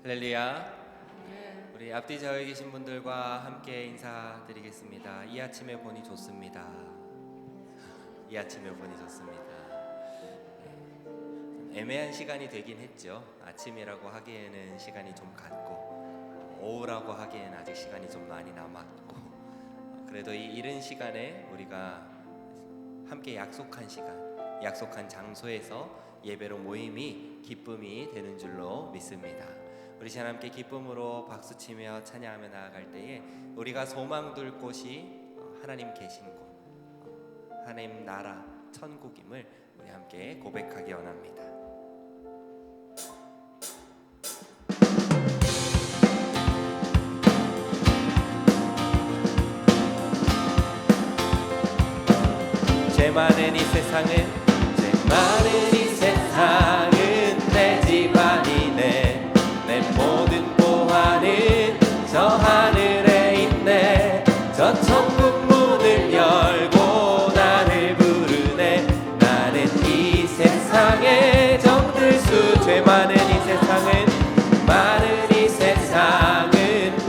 할렐루야. 우리 앞뒤 좌우에 계신 분들과 함께 인사드리겠습니다. 이 아침에 보니 좋습니다. 이 아침에 보니 좋습니다. 애매한 시간이 되긴 했죠. 아침이라고 하기에는 시간이 좀 갔고, 오후라고 하기에는 아직 시간이 좀 많이 남았고, 그래도 이 이른 시간에 우리가 함께 약속한 시간, 약속한 장소에서 예배로 모임이 기쁨이 되는 줄로 믿습니다. 우리 시간 함께 기쁨으로 박수치며 찬양하며 나아갈 때에 우리가 소망 둘 곳이 하나님 계신 곳, 하나님 나라 천국임을 우리 함께 고백하기 원합니다. 죄 많은 이 세상은, 죄 많은 이 세상은 내 집안이네. 내 모든 보화는 저 하늘에 있네. 저 천국 문을 열고 나를 부르네. 나는 이 세상의 정들수. 죄 많은 이 세상은, 많은 이 세상은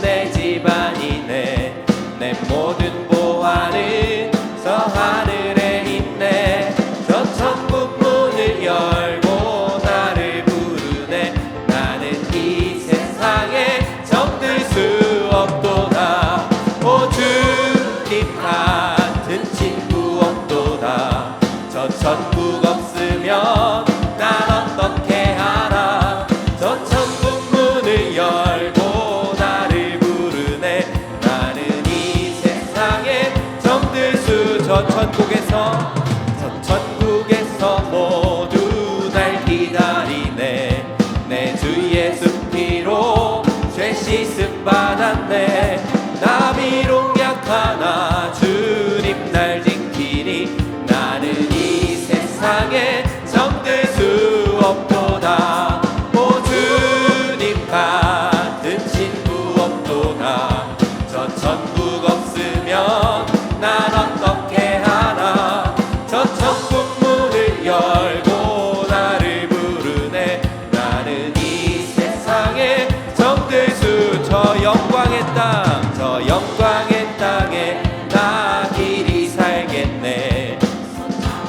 내 집안이네. 내 모든 보화는 저 하늘에 있네. 저 천국 문을 열고 나를 부르네. 나는 이 세상에 정들 수 없도다. 오 주님 같은 친구 없도다. 저 천국 없으면 난 어떻게 하나. 저 천국 문을 열고 나를 부르네. 나는 이 세상에 정들 수. 저 천국에서 모두 날 기다리네. 내 주 예수 피로 죄 씻음 받았네. 나 비록 약하나 주님 날 지키니. 나는 이 세상에 정들 수 없도다. 오 주님 같은 친구 없도다. 저 천국 없으면 난 어떻게 하나. 저 천국 문을 열고 나를 부르네. 나는 이 세상에 정들 수. 저 영광의 땅, 저 영광의 땅에 나 길이 살겠네.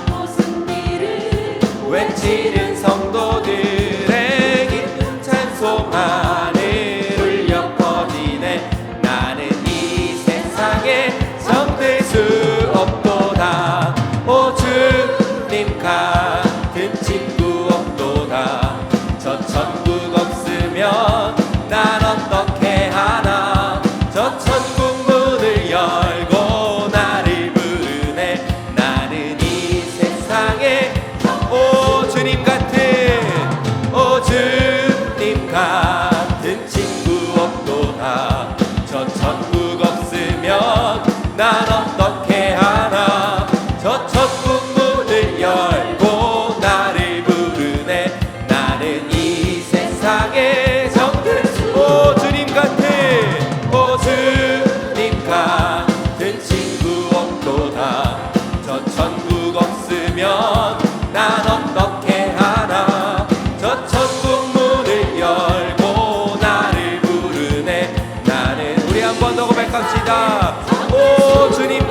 무슨 일을 외치는 성도들의 기쁜 찬송 하늘 울려 퍼지네. 나는 이 세상에 정들 수 없도다. 오 주님 같은 친구 없도다. 저 천국 없으면 난 어떻게 하나. 저 천국 문을 열고 나를 부르네. 나는 이 세상에 오 주님 같은 친구 없도다. 저 천국 없으면 난 어떻게 하나. 저 천국 문을 열고 나를 부르네. 나는 이 세상에 정들 수. 오 주님 같은 친구 없도다. 저 천국 없으면 난 어떻게 하나. 저 천국 문을 열고 나를 부르네. 나는 우리 한 번 더 고백합시다. 오 주님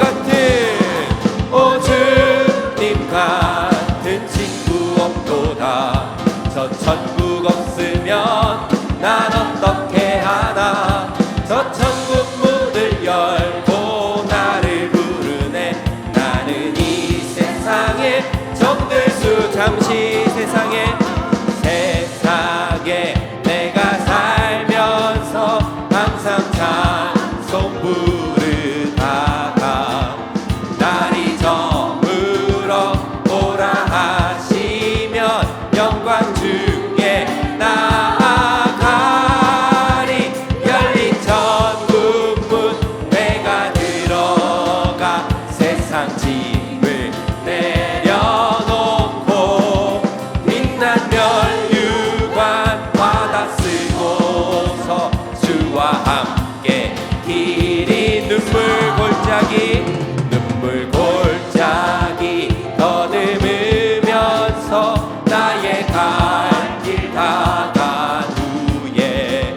같은 친구 없도다. 저 천국 없으면 난 어떻게 하나. 저 천국 문을 열고 나를 부르네. 나는 이 세상에 정들 수. 잠시 세상에 내가 살면서 항상 찬송 부르다가 날이 저물어 오라 하시면 영광 중에 나아가리. 열린 천국 문 내가 들어가 세상 짐을 내려놓고 빛난 면류관 받았으고서 주와 함께 길이 눈물 골짜기 더듬으면서 나의 갈 길 다간 후에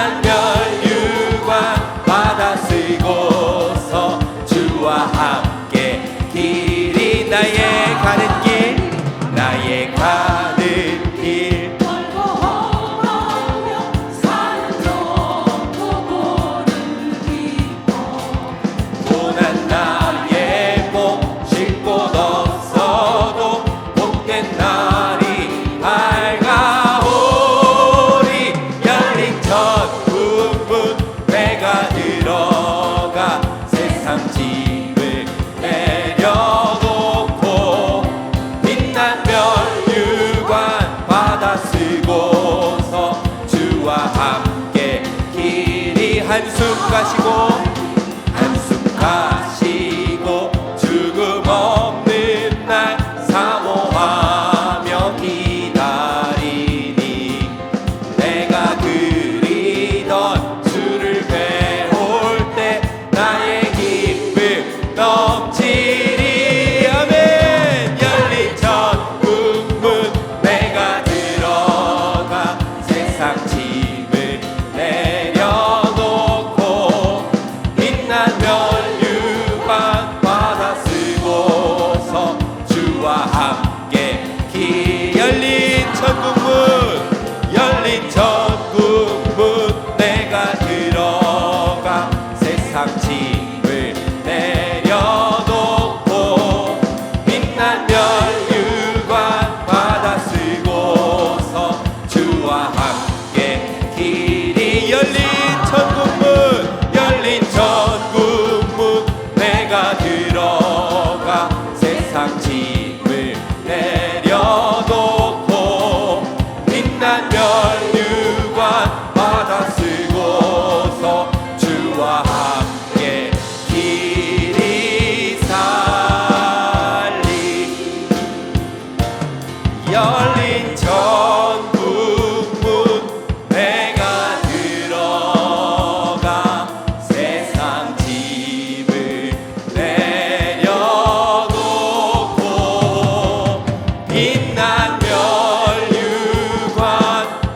빛난 면류관 바다 쓰고서 주와 함께 길이 나의 가는 길 나의 가는 길 멀고 험하며 산을 넘고 고르기 고난 나의 몸 쉴 곳 없어도 복된 날이 밝아오리 열린 천국문 내가 들어가 세상 짐을 내려놓고 빛난 면류관 바다 쓰고서 주와 함께 길이 한숨 가시고 한숨 가시고 죽음 없는 날 사모하며 기다리니 내가 그리던 주를 배울 때 나의 기쁨 넘치리 아멘 열린 천국문 내가 들어가 세상 짐을 내려놓고 빛난 면류관 바다 쓰고서 주와 함께 길 열린 천국문 내가 들어가 세상 짐을 내려놓고 빛난 면류관 바다 쓰고서 주와 함께 길이 열린 천국문 내가 들어가 세상 짐을 내려놓고 빛난 면류관 바다 쓰고서 주와 함께 길이 살리 열린 천국문 내가 들어가 세상 짐을 내려놓고 빛난 면류관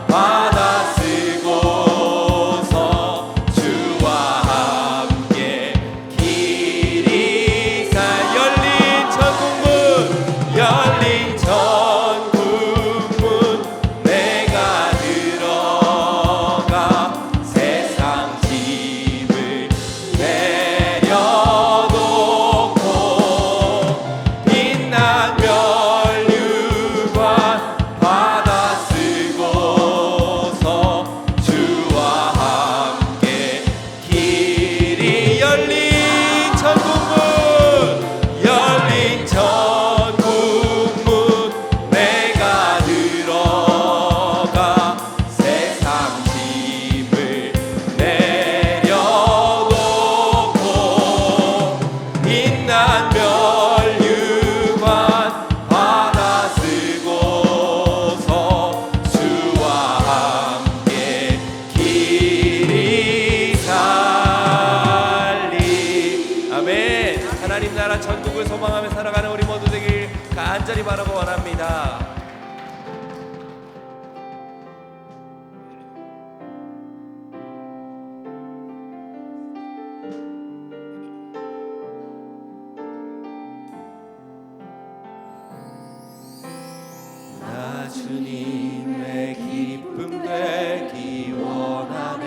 바다 쓰고서 주와 함께 길이 살 열린 천국문 내가 들어가 세상 짐을 내려놓고 빛난 면류관 바다 쓰고서 주와 함께 길이 열린 천국문 내가 들어가 세상 짐을 내려놓고 빛난 면류관 바다 쓰고서 주와 함께 길이 살리 아멘 하나님 나라 천국을 소망하며 살아가는 우리 모두 되길 간절히 바라고 원합니다. 나 주님의 기쁨 되기 원하네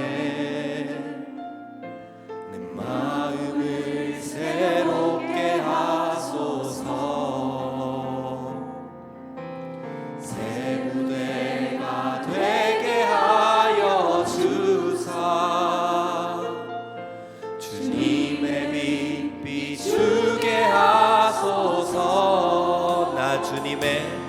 내 마음을 새롭게 하소서 새 부대가 되게 하여 주사 주님의 빛 비추게 하소서 나 주님의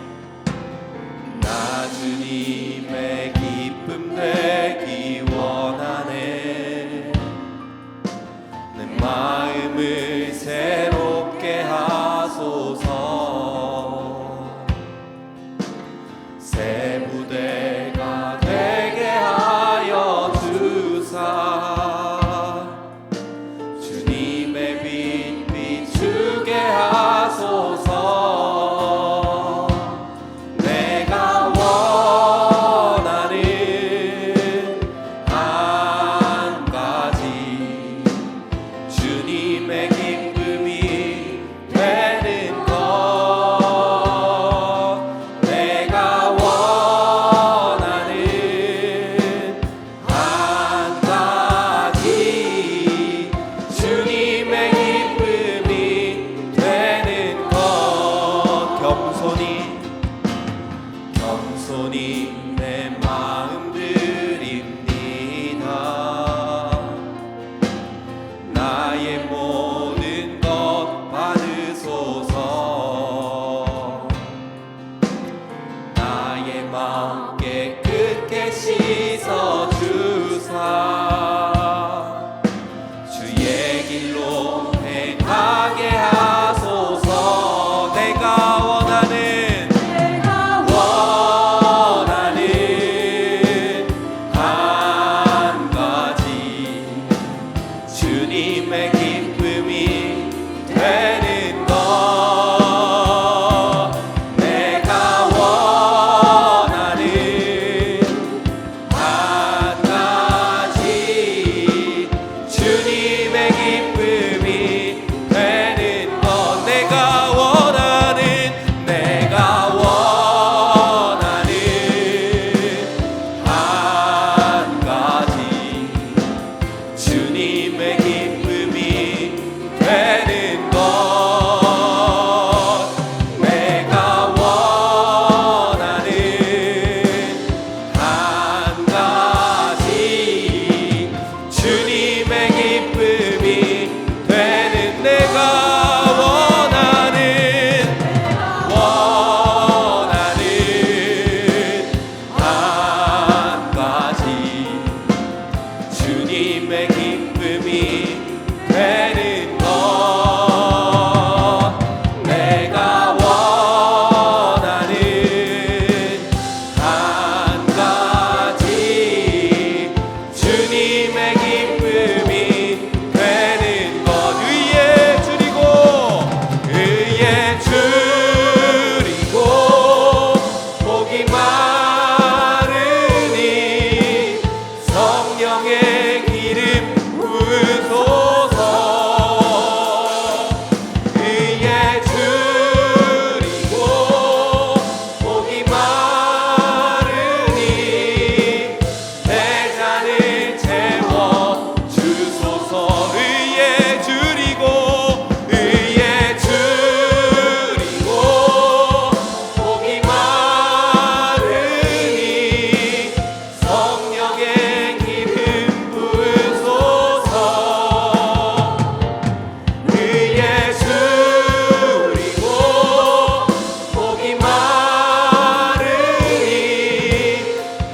주님의 기쁨이 되는 것 내가 원하는 한 가지 주님의 기쁨이 되는 것 의에 줄이고 복이 많으니 성령의 기름 부으소서 의에 줄이고 복이 많으니 내 잔을 채워 주소서 의에 줄이고 복이 많으니 성령의 기름 부으소서 의에 줄이고 복이 많으니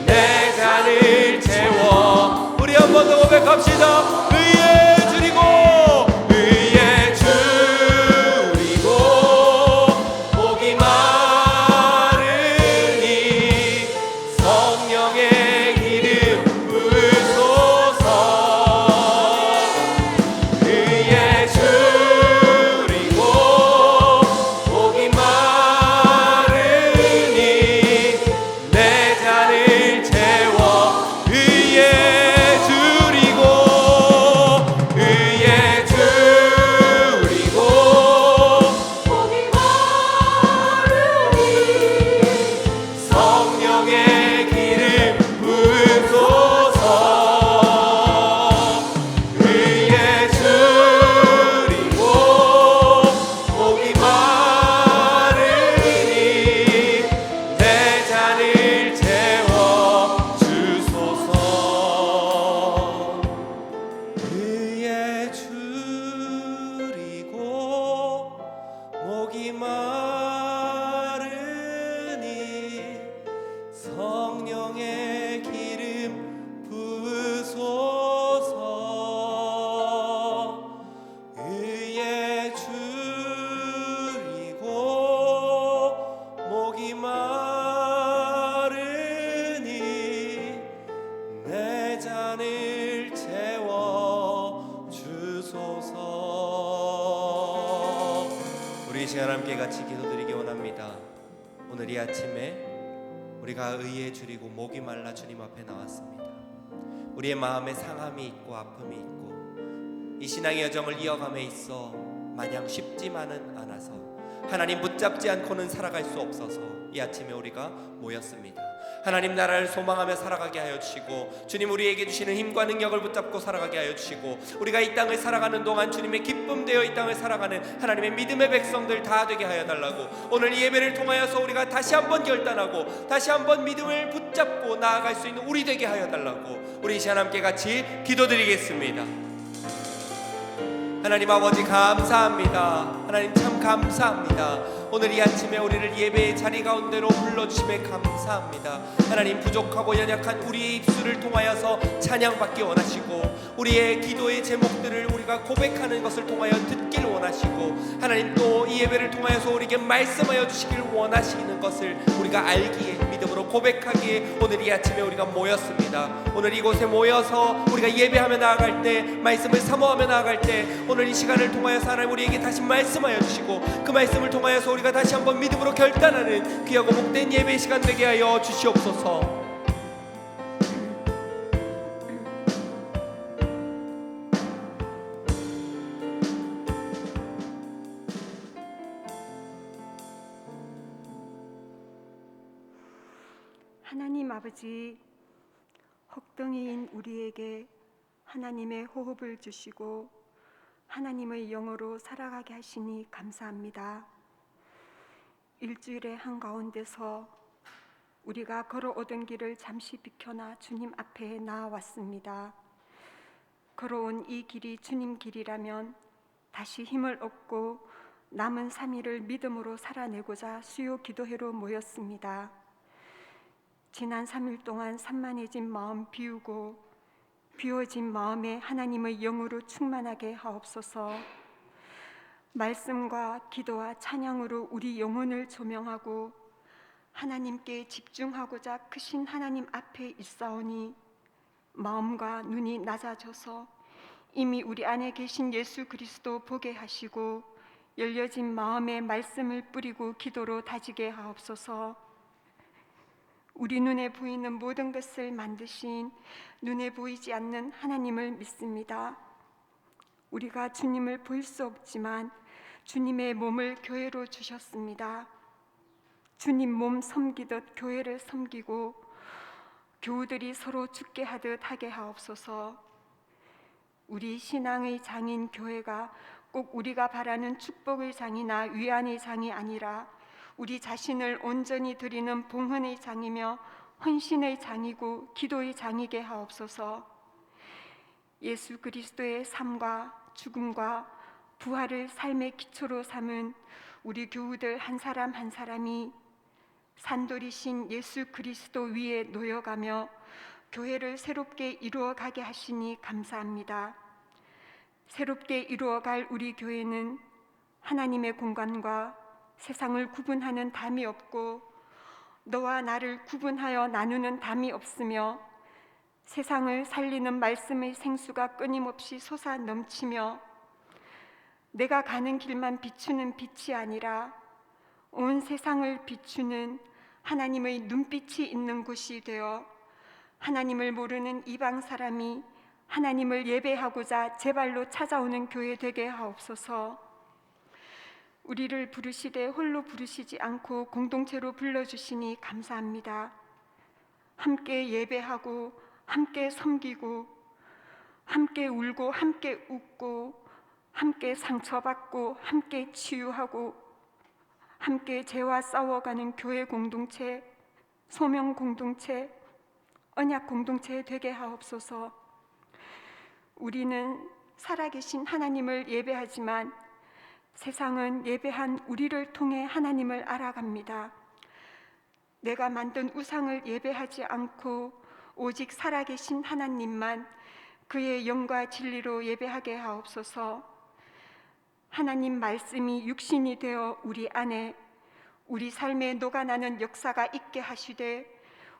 내 잔을 채워 우리 한 번 더 고백합시다. 의에 줄이고 복이 많으니 성령의 기름 부으소서 의에 줄이고 복이 많으니 내 잔을 채워 의에 줄이고 복이 많으니 성령의 기름 부으소서 의에 줄이고 복이 많으니 내 잔을 채워 주소서 의에 줄이고 목이 마르니 성령의 기름 부으소서 의에 줄이고 목이 마르니 내 잔을 채워 주소서. 우리 이 시간 함께 같이 기도드리기 원합니다. 오늘 이 아침에 우리가 의에 줄이고 목이 말라 주님 앞에 나왔습니다. 우리의 마음에 상함이 있고 아픔이 있고 이 신앙의 여정을 이어감에 있어 마냥 쉽지만은 않아서 하나님 붙잡지 않고는 살아갈 수 없어서 이 아침에 우리가 모였습니다. 하나님 나라를 소망하며 살아가게 하여 주시고 주님 우리에게 주시는 힘과 능력을 붙잡고 살아가게 하여 주시고 우리가 이 땅을 살아가는 동안 주님의 기쁨 되어 이 땅을 살아가는 하나님의 믿음의 백성들 다 되게 하여 달라고 오늘 이 예배를 통하여서 우리가 다시 한번 결단하고 다시 한번 믿음을 붙잡고 나아갈 수 있는 우리 되게 하여 달라고 우리 이 시간 함께 같이 기도드리겠습니다. 하나님 아버지 감사합니다. 하나님 참 감사합니다. 오늘 이 아침에 우리를 예배의 자리 가운데로 불러주심에 감사합니다. 하나님 부족하고 연약한 우리의 입술을 통하여서 찬양받기 원하시고 우리의 기도의 제목들을 우리가 고백하는 것을 통하여 듣길 원하시고 하나님 또 이 예배를 통하여서 우리에게 말씀하여 주시길 원하시는 것을 우리가 알기에 믿음으로 고백하기에 오늘 이 아침에 우리가 모였습니다. 오늘 이곳에 모여서 우리가 예배하며 나아갈 때 말씀을 사모하며 나아갈 때 오늘 이 시간을 통하여서 하나님 우리에게 다시 말씀하여 주시고 그 말씀을 통하여서 우리가 다시 한번 믿음으로 결단하는 귀하고 복된 예배의 시간 되게 하여 주시옵소서. 하나님 아버지, 혹덩이인 우리에게 하나님의 호흡을 주시고 하나님의 영으로 살아가게 하시니 감사합니다. 일주일의 한가운데서 우리가 걸어오던 길을 잠시 비켜나 주님 앞에 나아왔습니다. 걸어온 이 길이 주님 길이라면 다시 힘을 얻고 남은 3일을 믿음으로 살아내고자 수요 기도회로 모였습니다. 지난 3일 동안 산만해진 마음 비우고 비워진 마음에 하나님의 영으로 충만하게 하옵소서. 말씀과 기도와 찬양으로 우리 영혼을 조명하고 하나님께 집중하고자 크신 하나님 앞에 있사오니 마음과 눈이 낮아져서 이미 우리 안에 계신 예수 그리스도 보게 하시고 열려진 마음에 말씀을 뿌리고 기도로 다지게 하옵소서. 우리 눈에 보이는 모든 것을 만드신 눈에 보이지 않는 하나님을 믿습니다. 우리가 주님을 볼 수 없지만 주님의 몸을 교회로 주셨습니다. 주님 몸 섬기듯 교회를 섬기고 교우들이 서로 죽게 하듯 하게 하옵소서. 우리 신앙의 장인 교회가 꼭 우리가 바라는 축복의 장이나 위안의 장이 아니라 우리 자신을 온전히 드리는 봉헌의 장이며 헌신의 장이고 기도의 장이게 하옵소서. 예수 그리스도의 삶과 죽음과 부활을 삶의 기초로 삼은 우리 교우들 한 사람 한 사람이 산돌이신 예수 그리스도 위에 놓여가며 교회를 새롭게 이루어가게 하시니 감사합니다. 새롭게 이루어갈 우리 교회는 하나님의 공간과 세상을 구분하는 담이 없고 너와 나를 구분하여 나누는 담이 없으며 세상을 살리는 말씀의 생수가 끊임없이 솟아 넘치며 내가 가는 길만 비추는 빛이 아니라 온 세상을 비추는 하나님의 눈빛이 있는 곳이 되어 하나님을 모르는 이방 사람이 하나님을 예배하고자 제 발로 찾아오는 교회 되게 하옵소서. 우리를 부르시되 홀로 부르시지 않고 공동체로 불러주시니 감사합니다. 함께 예배하고 함께 섬기고 함께 울고 함께 웃고 함께 상처받고 함께 치유하고 함께 죄와 싸워가는 교회 공동체, 소명 공동체, 언약 공동체 되게 하옵소서. 우리는 살아계신 하나님을 예배하지만 세상은 예배한 우리를 통해 하나님을 알아갑니다. 내가 만든 우상을 예배하지 않고 오직 살아계신 하나님만 그의 영과 진리로 예배하게 하옵소서. 하나님 말씀이 육신이 되어 우리 안에 우리 삶에 녹아나는 역사가 있게 하시되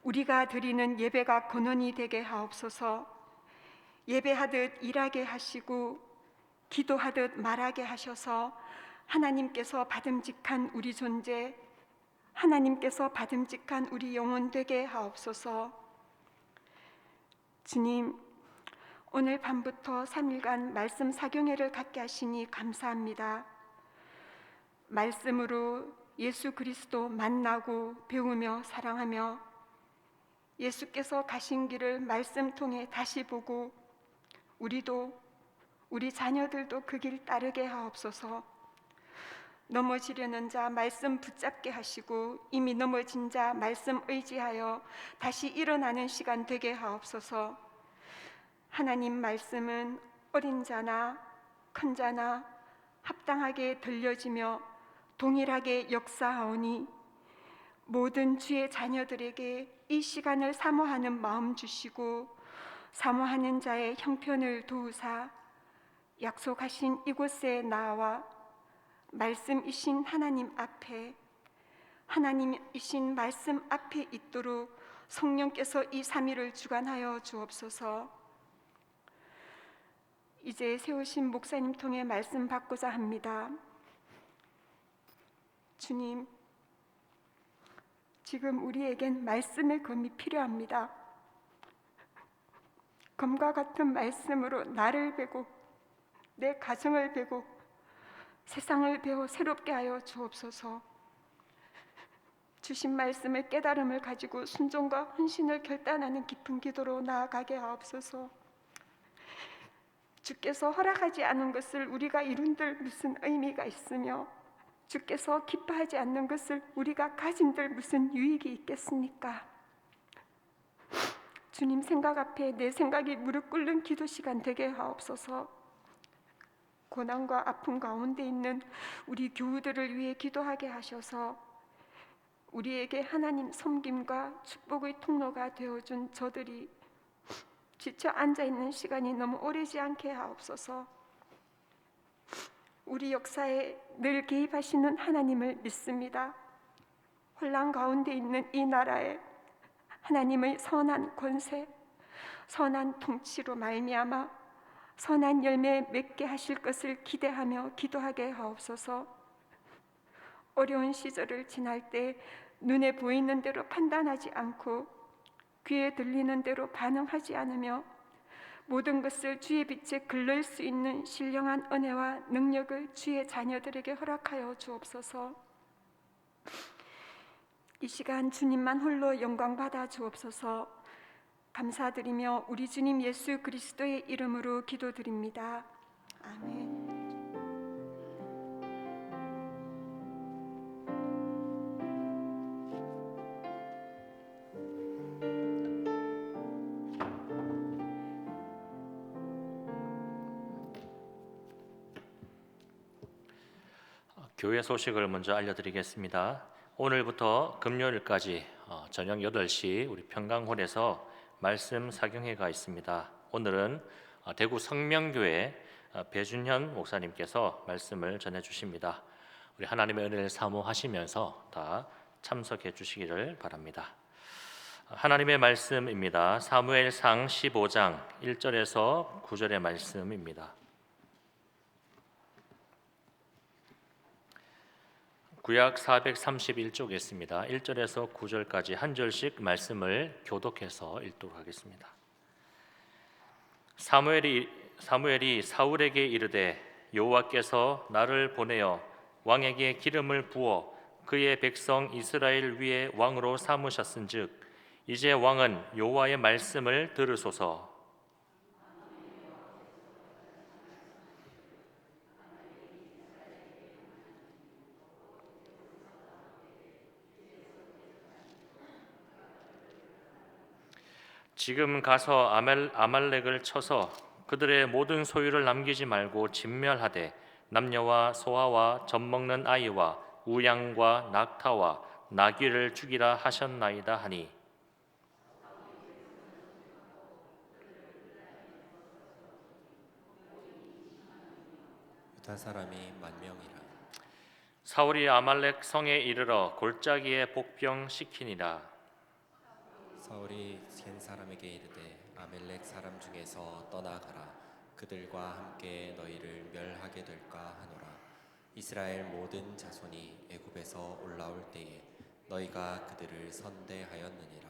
우리가 드리는 예배가 근원이 되게 하옵소서. 예배하듯 일하게 하시고 기도하듯 말하게 하셔서 하나님께서 받음직한 우리 존재, 하나님께서 받음직한 우리 영혼 되게 하옵소서. 주님, 오늘 밤부터 3일간 말씀 사경회를 갖게 하시니 감사합니다. 말씀으로 예수 그리스도 만나고 배우며 사랑하며 예수께서 가신 길을 말씀 통해 다시 보고 우리도 우리 자녀들도 그 길 따르게 하옵소서. 넘어지려는 자 말씀 붙잡게 하시고 이미 넘어진 자 말씀 의지하여 다시 일어나는 시간 되게 하옵소서. 하나님 말씀은 어린 자나 큰 자나 합당하게 들려지며 동일하게 역사하오니 모든 주의 자녀들에게 이 시간을 사모하는 마음 주시고 사모하는 자의 형편을 도우사 약속하신 이곳에 나와 말씀이신 하나님 앞에 하나님이신 말씀 앞에 있도록 성령께서 이 3일을 주관하여 주옵소서. 이제 세우신 목사님 통해 말씀 받고자 합니다. 주님, 지금 우리에겐 말씀의 검이 필요합니다. 검과 같은 말씀으로 나를 베고 내 가정을 베고 세상을 베어 새롭게 하여 주옵소서. 주신 말씀의 깨달음을 가지고 순종과 헌신을 결단하는 깊은 기도로 나아가게 하옵소서. 주께서 허락하지 않은 것을 우리가 이룬들 무슨 의미가 있으며 주께서 기뻐하지 않는 것을 우리가 가진들 무슨 유익이 있겠습니까? 주님 생각 앞에 내 생각이 무릎 꿇는 기도 시간 되게 하옵소서. 고난과 아픔 가운데 있는 우리 교우들을 위해 기도하게 하셔서 우리에게 하나님 섬김과 축복의 통로가 되어준 저들이 지쳐 앉아 있는 시간이 너무 오래지 않게 하옵소서. 우리 역사에 늘 개입하시는 하나님을 믿습니다. 혼란 가운데 있는 이 나라에 하나님의 선한 권세, 선한 통치로 말미암아 선한 열매 맺게 하실 것을 기대하며 기도하게 하옵소서. 어려운 시절을 지날 때 눈에 보이는 대로 판단하지 않고 귀에 들리는 대로 반응하지 않으며 모든 것을 주의 빛에 글릴 수 있는 신령한 은혜와 능력을 주의 자녀들에게 허락하여 주옵소서. 이 시간 주님만 홀로 영광 받아 주옵소서. 감사드리며 우리 주님 예수 그리스도의 이름으로 기도드립니다. 아멘. 교회 소식을 먼저 알려드리겠습니다. 오늘부터 금요일까지 저녁 8시 우리 평강홀에서 말씀 사경회가 있습니다. 오늘은 대구 성명교회 배준현 목사님께서 말씀을 전해주십니다. 우리 하나님의 은혜를 사모하시면서 다 참석해 주시기를 바랍니다. 하나님의 말씀입니다. 사무엘상 15장 1절에서 9절의 말씀입니다. 구약 431쪽에 있습니다. 1절에서 9절까지 한 절씩 말씀을 교독해서 읽도록 하겠습니다. 사무엘이 사울에게 이르되 여호와께서 나를 보내어 왕에게 기름을 부어 그의 백성 이스라엘 위에 왕으로 삼으셨은즉 이제 왕은 여호와의 말씀을 들으소서. 지금 가서 아말렉을 쳐서 그들의 모든 소유를 남기지 말고 진멸하되 남녀와 소아와 젖먹는 아이와 우양과 낙타와 나귀를 죽이라 하셨나이다 하니 유다 사람이 10,000명이라. 사울이 아말렉 성에 이르러 골짜기에 복병시키니라. 사울이 겐 사람에게 이르되 아멜렉 사람 중에서 떠나가라. 그들과 함께 너희를 멸하게 될까 하노라. 이스라엘 모든 자손이 애굽에서 올라올 때에 너희가 그들을 선대하였느니라.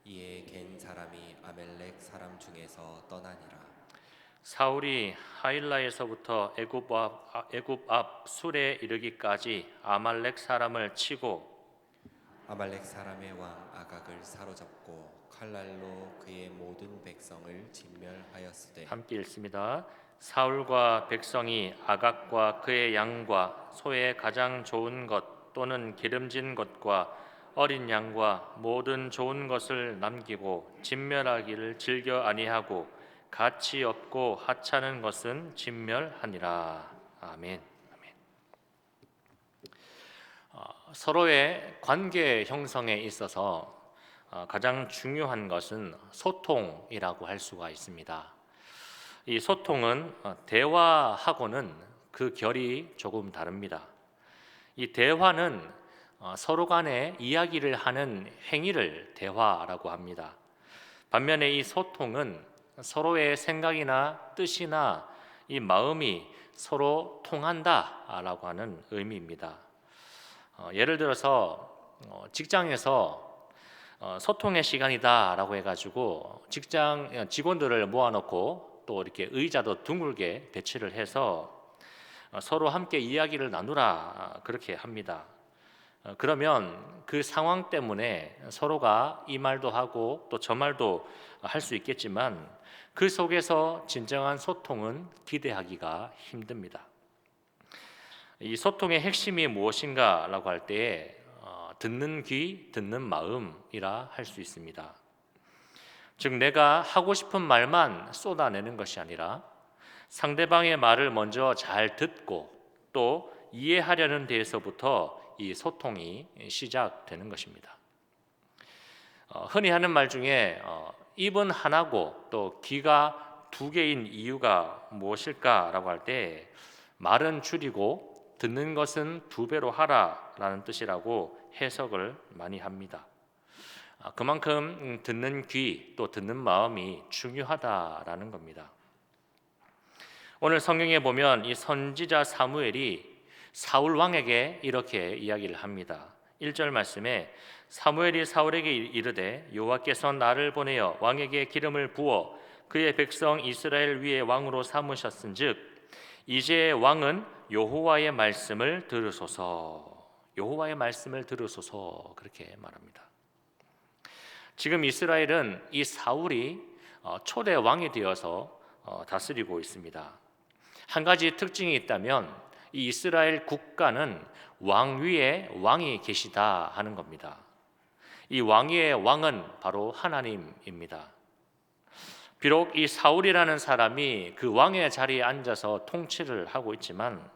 이에 겐 사람이 아멜렉 사람 중에서 떠나니라. 사울이 하일라에서부터 애굽 앞 술에 이르기까지 아말렉 사람을 치고 아말렉 사람의 왕 아각을 사로잡고 칼날로 그의 모든 백성을 진멸하였으되. 함께 읽습니다. 사울과 백성이 아각과 그의 양과 소의 가장 좋은 것 또는 기름진 것과 어린 양과 모든 좋은 것을 남기고 진멸하기를 즐겨 아니하고 가치 없고 하찮은 것은 진멸하니라. 아멘. 서로의 관계 형성에 있어서 가장 중요한 것은 소통이라고 할 수가 있습니다. 이 소통은 대화하고는 그 결이 조금 다릅니다. 이 대화는 서로 간에 이야기를 하는 행위를 대화라고 합니다. 반면에 이 소통은 서로의 생각이나 뜻이나 이 마음이 서로 통한다라고 하는 의미입니다. 예를 들어서 직장에서 소통의 시간이다라고 해가지고 직장 직원들을 모아놓고 또 이렇게 의자도 둥글게 배치를 해서 서로 함께 이야기를 나누라 그렇게 합니다. 그러면 그 상황 때문에 서로가 이 말도 하고 또 저 말도 할 수 있겠지만 그 속에서 진정한 소통은 기대하기가 힘듭니다. 이 소통의 핵심이 무엇인가라고 할 때 듣는 귀, 듣는 마음이라 할 수 있습니다. 즉 내가 하고 싶은 말만 쏟아내는 것이 아니라 상대방의 말을 먼저 잘 듣고 또 이해하려는 데에서부터 이 소통이 시작되는 것입니다. 흔히 하는 말 중에 입은 하나고 또 귀가 두 개인 이유가 무엇일까라고 할 때 말은 줄이고 듣는 것은 두 배로 하라라는 뜻이라고 해석을 많이 합니다. 그만큼 듣는 귀 또 듣는 마음이 중요하다라는 겁니다. 오늘 성경에 보면 이 선지자 사무엘이 사울 왕에게 이렇게 이야기를 합니다. 1절 말씀에 사무엘이 사울에게 이르되 여호와께서 나를 보내어 왕에게 기름을 부어 그의 백성 이스라엘 위에 왕으로 삼으셨은즉 이제 왕은 여호와의 말씀을 들으소서. 여호와의 말씀을 들으소서 그렇게 말합니다. 지금 이스라엘은 이 사울이 초대 왕이 되어서 다스리고 있습니다. 한 가지 특징이 있다면 이 이스라엘 국가는 왕 위에 왕이 계시다 하는 겁니다. 이 왕 위의 왕은 바로 하나님입니다. 비록 이 사울이라는 사람이 그 왕의 자리에 앉아서 통치를 하고 있지만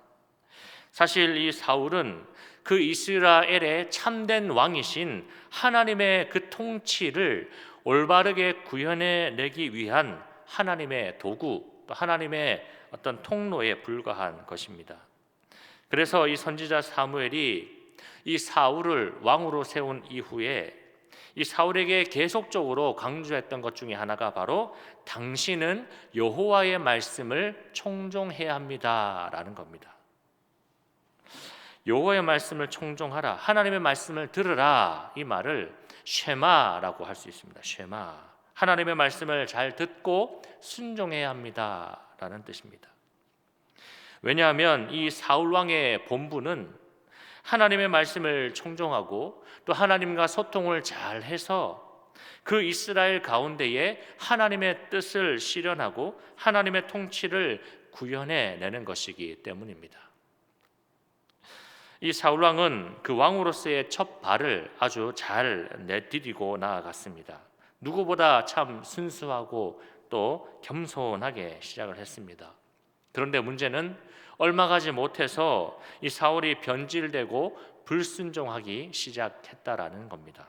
사실 이 사울은 그 이스라엘의 참된 왕이신 하나님의 그 통치를 올바르게 구현해내기 위한 하나님의 도구, 하나님의 어떤 통로에 불과한 것입니다. 그래서 이 선지자 사무엘이 이 사울을 왕으로 세운 이후에 이 사울에게 계속적으로 강조했던 것 중에 하나가 바로 당신은 여호와의 말씀을 청종해야 합니다라는 겁니다. 여호와의 말씀을 청종하라, 하나님의 말씀을 들으라, 이 말을 쉐마라고 할 수 있습니다. 쉐마, 하나님의 말씀을 잘 듣고 순종해야 합니다라는 뜻입니다. 왜냐하면 이 사울 왕의 본분은 하나님의 말씀을 청종하고 또 하나님과 소통을 잘 해서 그 이스라엘 가운데에 하나님의 뜻을 실현하고 하나님의 통치를 구현해내는 것이기 때문입니다. 이 사울 왕은 그 왕으로서의 첫 발을 아주 잘 내디디고 나아갔습니다. 누구보다 참 순수하고 또 겸손하게 시작을 했습니다. 그런데 문제는 얼마 가지 못해서 이 사울이 변질되고 불순종하기 시작했다라는 겁니다.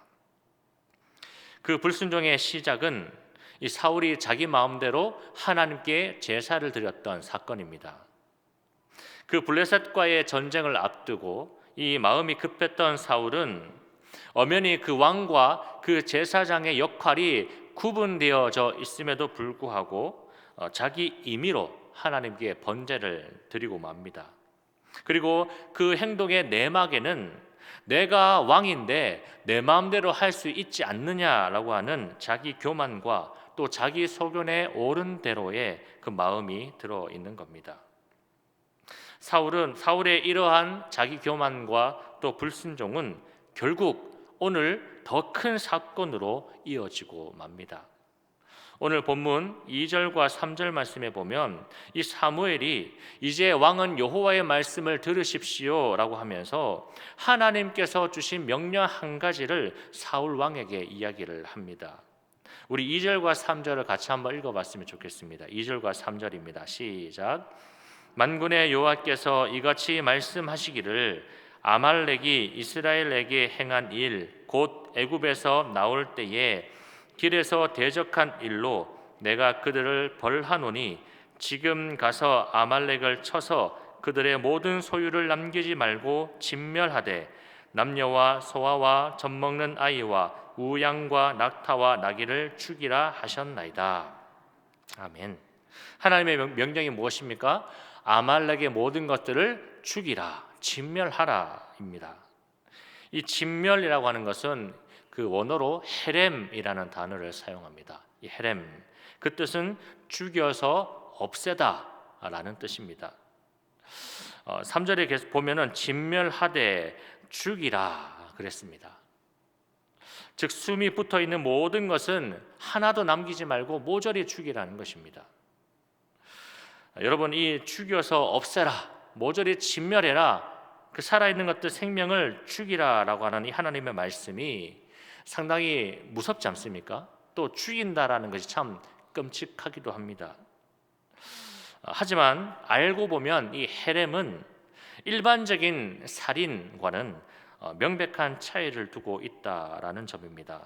그 불순종의 시작은 이 사울이 자기 마음대로 하나님께 제사를 드렸던 사건입니다. 그 블레셋과의 전쟁을 앞두고 이 마음이 급했던 사울은 엄연히 그 왕과 그 제사장의 역할이 구분되어져 있음에도 불구하고 자기 임의로 하나님께 번제를 드리고 맙니다. 그리고 그 행동의 내막에는 내가 왕인데 내 마음대로 할 수 있지 않느냐라고 하는 자기 교만과 또 자기 소견에 옳은 대로의 그 마음이 들어있는 겁니다. 사울의 이러한 자기 교만과 또 불순종은 결국 오늘 더 큰 사건으로 이어지고 맙니다. 오늘 본문 2절과 3절 말씀에 보면 이 사무엘이 이제 왕은 여호와의 말씀을 들으십시오 라고 하면서 하나님께서 주신 명령 한 가지를 사울 왕에게 이야기를 합니다. 우리 2절과 3절을 같이 한번 읽어봤으면 좋겠습니다. 2절과 3절입니다. 시작. 만군의 여호와께서 이같이 말씀하시기를 아말렉이 이스라엘에게 행한 일 곧 애굽에서 나올 때에 길에서 대적한 일로 내가 그들을 벌하노니 지금 가서 아말렉을 쳐서 그들의 모든 소유를 남기지 말고 진멸하되 남녀와 소아와 젖먹는 아이와 우양과 낙타와 나귀를 죽이라 하셨나이다. 아멘. 하나님의 명령이 무엇입니까? 아말렉의 모든 것들을 죽이라, 진멸하라입니다. 이 진멸이라고 하는 것은 그 원어로 헤렘이라는 단어를 사용합니다. 이 헤렘, 그 뜻은 죽여서 없애다라는 뜻입니다. 3절에 계속 보면은 진멸하되 죽이라 그랬습니다. 즉 숨이 붙어 있는 모든 것은 하나도 남기지 말고 모조리 죽이라는 것입니다. 여러분, 이 죽여서 없애라, 모조리 진멸해라, 그 살아있는 것들 생명을 죽이라라고 하는 이 하나님의 말씀이 상당히 무섭지 않습니까? 또 죽인다라는 것이 참 끔찍하기도 합니다. 하지만 알고 보면 이 헤렘은 일반적인 살인과는 명백한 차이를 두고 있다라는 점입니다.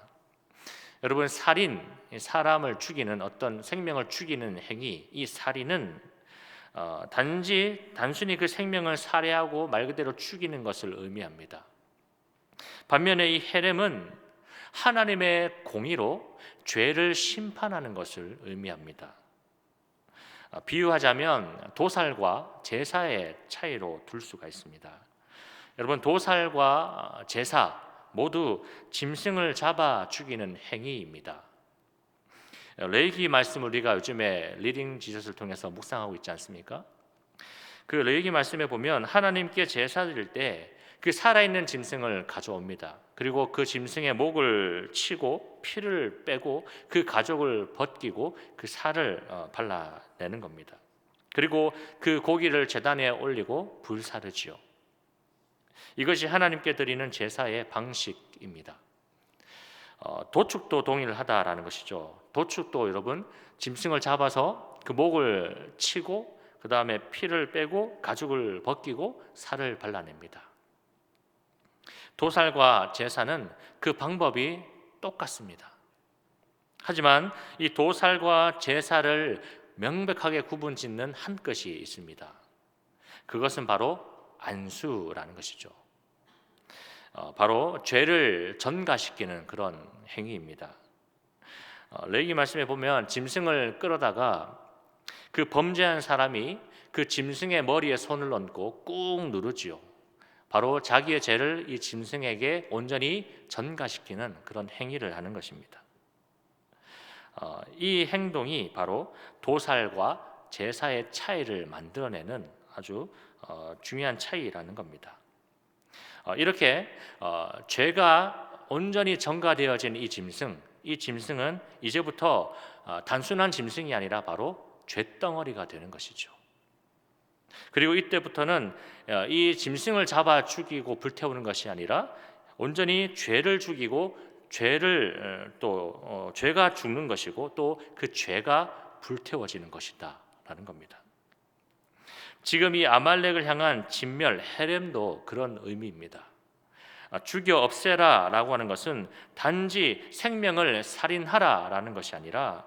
여러분, 살인, 사람을 죽이는 어떤 생명을 죽이는 행위, 이 살인은 단순히 그 생명을 살해하고 말 그대로 죽이는 것을 의미합니다. 반면에 이 헤렘은 하나님의 공의로 죄를 심판하는 것을 의미합니다. 비유하자면 도살과 제사의 차이로 둘 수가 있습니다. 여러분, 도살과 제사 모두 짐승을 잡아 죽이는 행위입니다. 레위기 말씀을 우리가 요즘에 리딩 지저스를 통해서 묵상하고 있지 않습니까? 그 레위기 말씀에 보면 하나님께 제사 드릴 때 그 살아있는 짐승을 가져옵니다. 그리고 그 짐승의 목을 치고 피를 빼고 그 가죽을 벗기고 그 살을 발라내는 겁니다. 그리고 그 고기를 제단에 올리고 불사르지요. 이것이 하나님께 드리는 제사의 방식입니다. 도축도 동일하다라는 것이죠. 도축도 여러분, 짐승을 잡아서 그 목을 치고 그 다음에 피를 빼고 가죽을 벗기고 살을 발라냅니다. 도살과 제사는 그 방법이 똑같습니다. 하지만 이 도살과 제사를 명백하게 구분짓는 한 것이 있습니다. 그것은 바로 안수라는 것이죠. 바로 죄를 전가시키는 그런 행위입니다. 레위기 말씀에 보면 짐승을 끌어다가 그 범죄한 사람이 그 짐승의 머리에 손을 얹고 꾹 누르지요. 바로 자기의 죄를 이 짐승에게 온전히 전가시키는 그런 행위를 하는 것입니다. 이 행동이 바로 도살과 제사의 차이를 만들어내는 아주 중요한 차이라는 겁니다. 이렇게 죄가 온전히 전가되어진 이 짐승은 이제부터 단순한 짐승이 아니라 바로 죄덩어리가 되는 것이죠. 그리고 이때부터는 이 짐승을 잡아 죽이고 불태우는 것이 아니라 온전히 죄를 죽이고 죄가 죽는 것이고 또 그 죄가 불태워지는 것이다라는 겁니다. 지금 이 아말렉을 향한 진멸 헤렘도 그런 의미입니다. 죽여 없애라라고 하는 것은 단지 생명을 살인하라라는 것이 아니라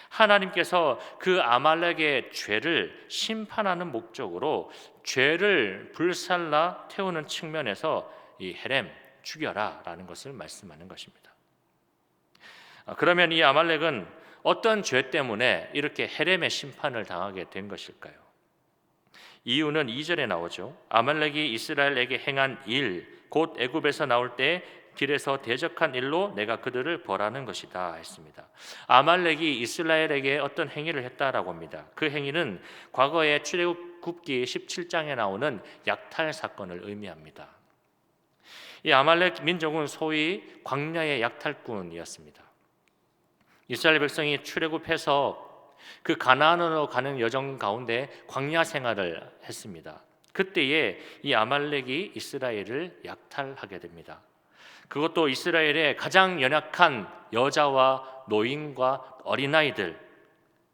하나님께서 그 아말렉의 죄를 심판하는 목적으로 죄를 불살라 태우는 측면에서 이 헤렘, 죽여라라는 것을 말씀하는 것입니다. 그러면 이 아말렉은 어떤 죄 때문에 이렇게 헤렘의 심판을 당하게 된 것일까요? 이유는 2절에 나오죠. 아말렉이 이스라엘에게 행한 일, 곧 애굽에서 나올 때 길에서 대적한 일로 내가 그들을 벌하는 것이다 했습니다. 아말렉이 이스라엘에게 어떤 행위를 했다라고 합니다. 그 행위는 과거의 출애굽기 17장에 나오는 약탈 사건을 의미합니다. 이 아말렉 민족은 소위 광야의 약탈꾼이었습니다. 이스라엘 백성이 출애굽해서 그 가나안으로 가는 여정 가운데 광야 생활을 했습니다. 그때에 이 아말렉이 이스라엘을 약탈하게 됩니다. 그것도 이스라엘의 가장 연약한 여자와 노인과 어린아이들,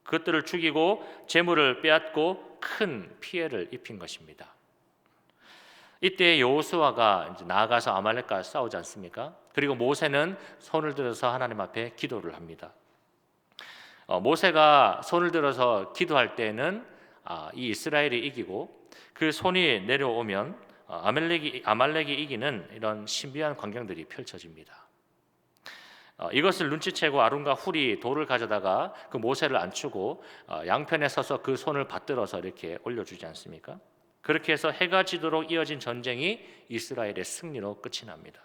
그것들을 죽이고 재물을 빼앗고 큰 피해를 입힌 것입니다. 이때 여호수아가 나아가서 아말렉과 싸우지 않습니까? 그리고 모세는 손을 들어서 하나님 앞에 기도를 합니다. 모세가 손을 들어서 기도할 때는 이 이스라엘이 이기고 그 손이 내려오면 아말렉이 이기는 이런 신비한 광경들이 펼쳐집니다. 이것을 눈치채고 아론과 훌이 돌을 가져다가 그 모세를 앉추고 양편에 서서 그 손을 받들어서 이렇게 올려주지 않습니까? 그렇게 해서 해가 지도록 이어진 전쟁이 이스라엘의 승리로 끝이 납니다.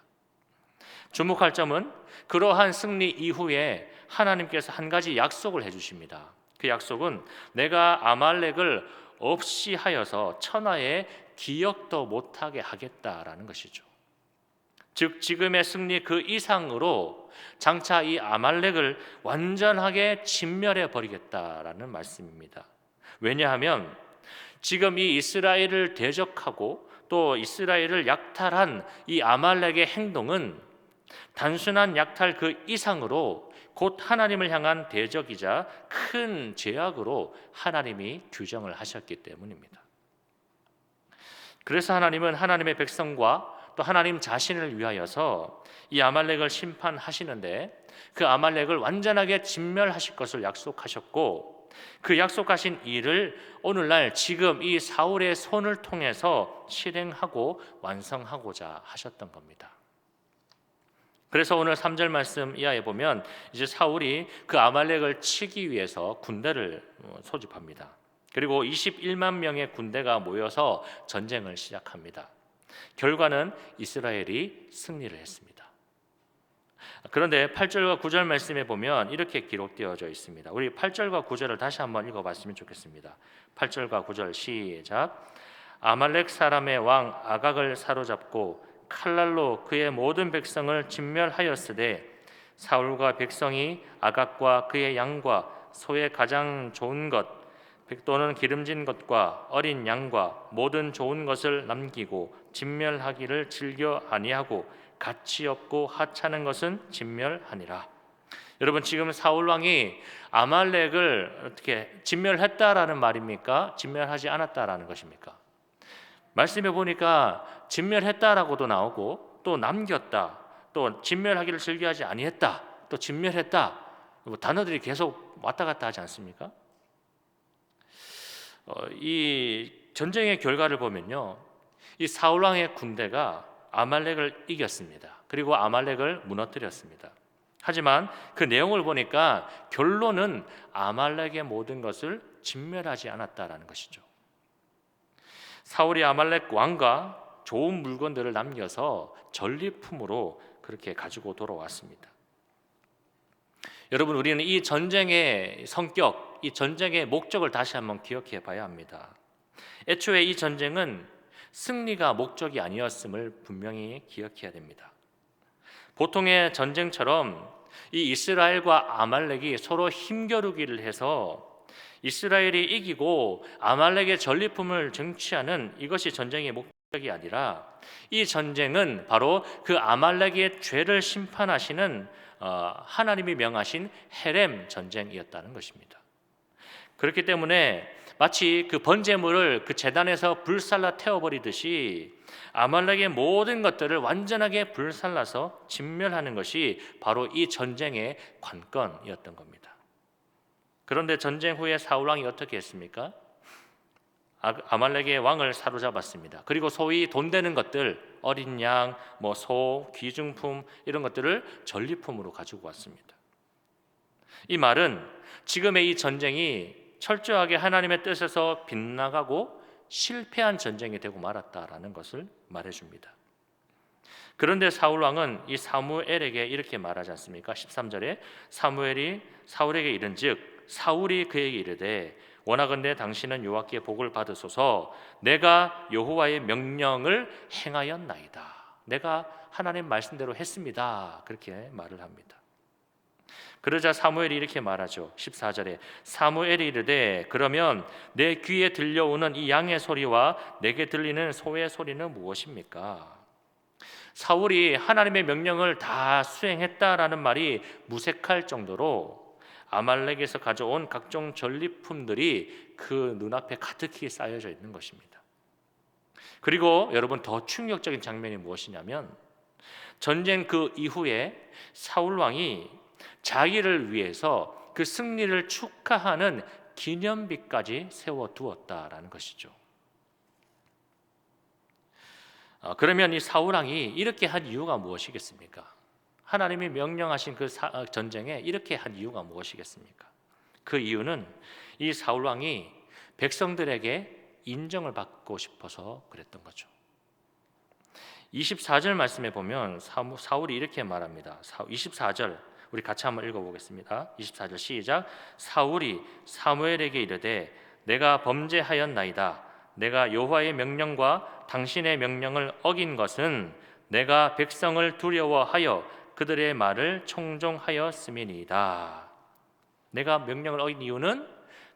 주목할 점은 그러한 승리 이후에 하나님께서 한 가지 약속을 해주십니다. 그 약속은 내가 아말렉을 없이 하여서 천하에 기억도 못하게 하겠다라는 것이죠. 즉 지금의 승리 그 이상으로 장차 이 아말렉을 완전하게 진멸해 버리겠다라는 말씀입니다. 왜냐하면 지금 이 이스라엘을 대적하고 또 이스라엘을 약탈한 이 아말렉의 행동은 단순한 약탈 그 이상으로 곧 하나님을 향한 대적이자 큰 죄악으로 하나님이 규정을 하셨기 때문입니다. 그래서 하나님은 하나님의 백성과 또 하나님 자신을 위하여서 이 아말렉을 심판하시는데 그 아말렉을 완전하게 진멸하실 것을 약속하셨고 그 약속하신 일을 오늘날 지금 이 사울의 손을 통해서 실행하고 완성하고자 하셨던 겁니다. 그래서 오늘 3절 말씀 이하에 보면 이제 사울이 그 아말렉을 치기 위해서 군대를 소집합니다. 그리고 21만 명의 군대가 모여서 전쟁을 시작합니다. 결과는 이스라엘이 승리를 했습니다. 그런데 8절과 9절 말씀에 보면 이렇게 기록되어져 있습니다. 우리 8절과 9절을 다시 한번 읽어봤으면 좋겠습니다. 8절과 9절 시작. 아말렉 사람의 왕 아각을 사로잡고 칼날로 그의 모든 백성을 진멸하였으되 사울과 백성이 아각과 그의 양과 소의 가장 좋은 것 또는 기름진 것과 어린 양과 모든 좋은 것을 남기고 진멸하기를 즐겨 아니하고 가치 없고 하찮은 것은 진멸하니라. 여러분, 지금 사울 왕이 아말렉을 어떻게 진멸했다라는 말입니까? 진멸하지 않았다라는 것입니까? 말씀해 보니까 진멸했다라고도 나오고 또 남겼다, 또 진멸하기를 즐겨하지 아니했다, 또 진멸했다, 단어들이 계속 왔다 갔다 하지 않습니까? 이 전쟁의 결과를 보면요, 이 사울 왕의 군대가 아말렉을 이겼습니다. 그리고 아말렉을 무너뜨렸습니다. 하지만 그 내용을 보니까 결론은 아말렉의 모든 것을 진멸하지 않았다라는 것이죠. 사울이 아말렉 왕과 좋은 물건들을 남겨서 전리품으로 그렇게 가지고 돌아왔습니다. 여러분, 우리는 이 전쟁의 성격, 이 전쟁의 목적을 다시 한번 기억해 봐야 합니다. 애초에 이 전쟁은 승리가 목적이 아니었음을 분명히 기억해야 됩니다. 보통의 전쟁처럼 이 이스라엘과 아말렉이 서로 힘겨루기를 해서 이스라엘이 이기고 아말렉의 전리품을 쟁취하는 이것이 전쟁의 목적이 아니라 이 전쟁은 바로 그 아말렉의 죄를 심판하시는 하나님이 명하신 헤렘 전쟁이었다는 것입니다. 그렇기 때문에 마치 그 번제물을 그 제단에서 불살라 태워버리듯이 아말렉의 모든 것들을 완전하게 불살라서 진멸하는 것이 바로 이 전쟁의 관건이었던 겁니다. 그런데 전쟁 후에 사울 왕이 어떻게 했습니까? 아말렉의 왕을 사로잡았습니다. 그리고 소위 돈 되는 것들, 어린 양, 소, 귀중품 이런 것들을 전리품으로 가지고 왔습니다. 이 말은 지금의 이 전쟁이 철저하게 하나님의 뜻에서 빗나가고 실패한 전쟁이 되고 말았다라는 것을 말해줍니다. 그런데 사울 왕은 이 사무엘에게 이렇게 말하지 않습니까? 13절에 사무엘이 사울에게 이른즉 사울이 그에게 이르되 원하건대 당신은 여호와께 복을 받으소서. 내가 여호와의 명령을 행하였나이다. 내가 하나님 말씀대로 했습니다. 그렇게 말을 합니다. 그러자 사무엘이 이렇게 말하죠. 14절에 사무엘이 이르되 그러면 내 귀에 들려오는 이 양의 소리와 내게 들리는 소의 소리는 무엇입니까? 사울이 하나님의 명령을 다 수행했다라는 말이 무색할 정도로 아말렉에서 가져온 각종 전리품들이 그 눈앞에 가득히 쌓여져 있는 것입니다. 그리고 여러분, 더 충격적인 장면이 무엇이냐면 전쟁 그 이후에 사울 왕이 자기를 위해서 그 승리를 축하하는 기념비까지 세워두었다라는 것이죠. 그러면 이 사울 왕이 이렇게 한 이유가 무엇이겠습니까? 하나님이 명령하신 그 전쟁에 이렇게 한 이유가 무엇이겠습니까? 그 이유는 이 사울 왕이 백성들에게 인정을 받고 싶어서 그랬던 거죠. 24절 말씀에 보면 사울이 이렇게 말합니다. 24절 우리 같이 한번 읽어보겠습니다. 24절 시작. 사울이 사무엘에게 이르되 내가 범죄하였나이다. 내가 여호와의 명령과 당신의 명령을 어긴 것은 내가 백성을 두려워하여 그들의 말을 청종하였음이니이다. 내가 명령을 어긴 이유는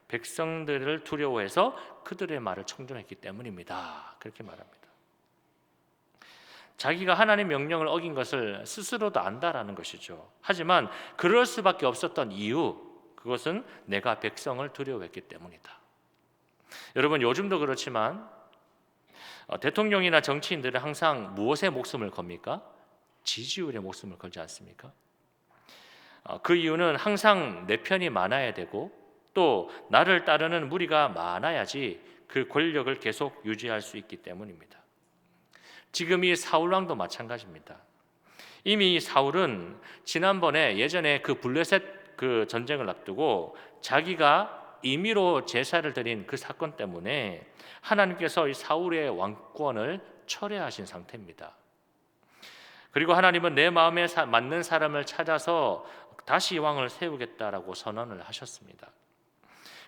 백성들을 두려워해서 그들의 말을 청종했기 때문입니다. 그렇게 말합니다. 자기가 하나님의 명령을 어긴 것을 스스로도 안다라는 것이죠. 하지만 그럴 수밖에 없었던 이유, 그것은 내가 백성을 두려워했기 때문이다. 여러분, 요즘도 그렇지만 대통령이나 정치인들은 항상 무엇에 목숨을 겁니까? 지지율에 목숨을 걸지 않습니까? 그 이유는 항상 내 편이 많아야 되고 또 나를 따르는 무리가 많아야지 그 권력을 계속 유지할 수 있기 때문입니다. 지금 이 사울 왕도 마찬가지입니다. 이미 사울은 지난번에 예전에 그 블레셋 그 전쟁을 앞두고 자기가 임의로 제사를 드린 그 사건 때문에 하나님께서 이 사울의 왕권을 철회하신 상태입니다. 그리고 하나님은 내 마음에 맞는 사람을 찾아서 다시 왕을 세우겠다라고 선언을 하셨습니다.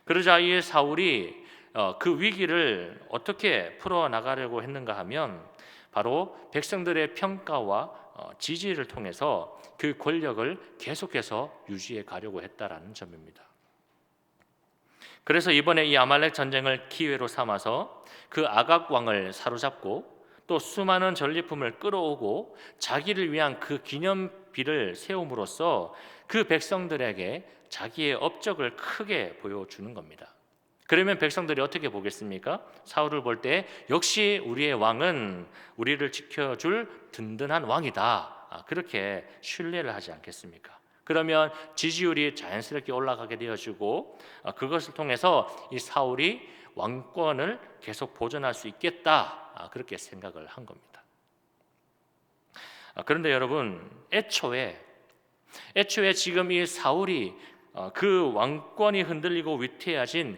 그러자 이 사울이 그 위기를 어떻게 풀어나가려고 했는가 하면 바로 백성들의 평가와 지지를 통해서 그 권력을 계속해서 유지해 가려고 했다라는 점입니다. 그래서 이번에 이 아말렉 전쟁을 기회로 삼아서 그 아각 왕을 사로잡고 또 수많은 전리품을 끌어오고 자기를 위한 그 기념비를 세움으로써 그 백성들에게 자기의 업적을 크게 보여주는 겁니다. 그러면 백성들이 어떻게 보겠습니까? 사울을 볼 때 역시 우리의 왕은 우리를 지켜줄 든든한 왕이다, 그렇게 신뢰를 하지 않겠습니까? 그러면 지지율이 자연스럽게 올라가게 되어지고 그것을 통해서 이 사울이 왕권을 계속 보존할 수 있겠다, 그렇게 생각을 한 겁니다. 그런데 여러분, 애초에 지금 이 사울이 그 왕권이 흔들리고 위태해진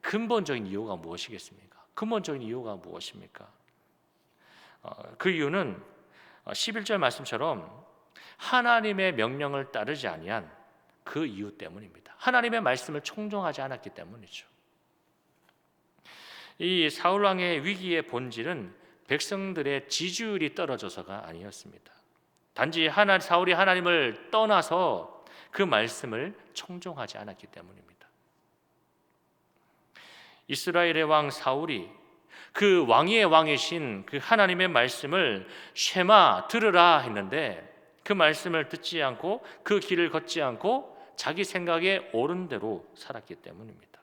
근본적인 이유가 무엇이겠습니까? 근본적인 이유가 무엇입니까? 그 이유는 11절 말씀처럼 하나님의 명령을 따르지 아니한 그 이유 때문입니다. 하나님의 말씀을 청종하지 않았기 때문이죠. 이 사울 왕의 위기의 본질은 백성들의 지지율이 떨어져서가 아니었습니다. 단지 사울이 하나님을 떠나서 그 말씀을 청종하지 않았기 때문입니다. 이스라엘의 왕 사울이 그 왕의 왕이신 그 하나님의 말씀을 쉐마 들으라 했는데 그 말씀을 듣지 않고 그 길을 걷지 않고 자기 생각에 옳은 대로 살았기 때문입니다.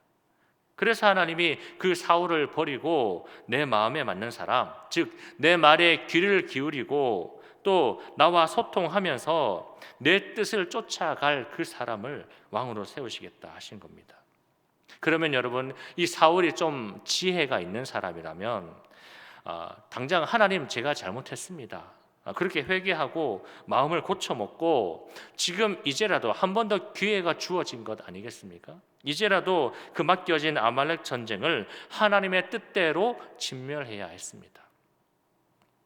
그래서 하나님이 그 사울을 버리고 내 마음에 맞는 사람, 즉 내 말에 귀를 기울이고 또 나와 소통하면서 내 뜻을 쫓아갈 그 사람을 왕으로 세우시겠다 하신 겁니다. 그러면 여러분, 이 사울이 좀 지혜가 있는 사람이라면 당장 하나님, 제가 잘못했습니다, 그렇게 회개하고 마음을 고쳐먹고 지금 이제라도 한 번 더 기회가 주어진 것 아니겠습니까? 이제라도 그 맡겨진 아말렉 전쟁을 하나님의 뜻대로 진멸해야 했습니다.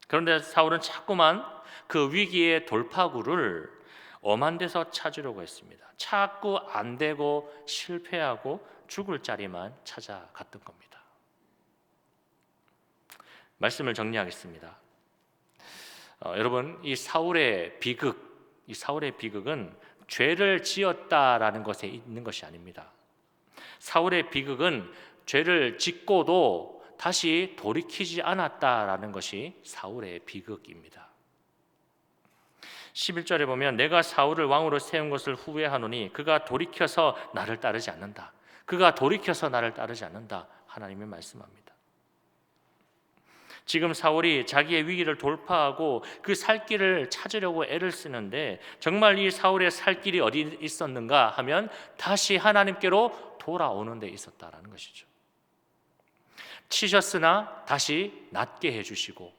그런데 사울은 자꾸만 그 위기의 돌파구를 엄한 데서 찾으려고 했습니다. 자꾸 안 되고 실패하고 죽을 자리만 찾아갔던 겁니다. 말씀을 정리하겠습니다. 여러분, 이 사울의 비극은 죄를 지었다라는 것에 있는 것이 아닙니다. 사울의 비극은 죄를 짓고도 다시 돌이키지 않았다라는 것이 사울의 비극입니다. 11절에 보면 내가 사울을 왕으로 세운 것을 후회하노니 그가 돌이켜서 나를 따르지 않는다. 그가 돌이켜서 나를 따르지 않는다. 하나님이 말씀합니다. 지금 사울이 자기의 위기를 돌파하고 그 살 길을 찾으려고 애를 쓰는데 정말 이 사울의 살 길이 어디 있었는가 하면 다시 하나님께로 돌아오는 데 있었다라는 것이죠. 치셨으나 다시 낫게 해주시고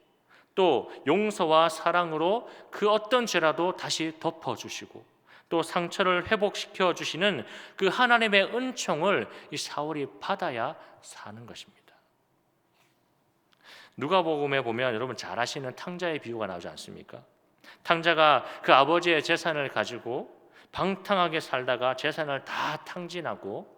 또 용서와 사랑으로 그 어떤 죄라도 다시 덮어주시고 또 상처를 회복시켜 주시는 그 하나님의 은총을 이 사울이 받아야 사는 것입니다. 누가복음에 보면 여러분 잘 아시는 탕자의 비유가 나오지 않습니까? 탕자가 그 아버지의 재산을 가지고 방탕하게 살다가 재산을 다 탕진하고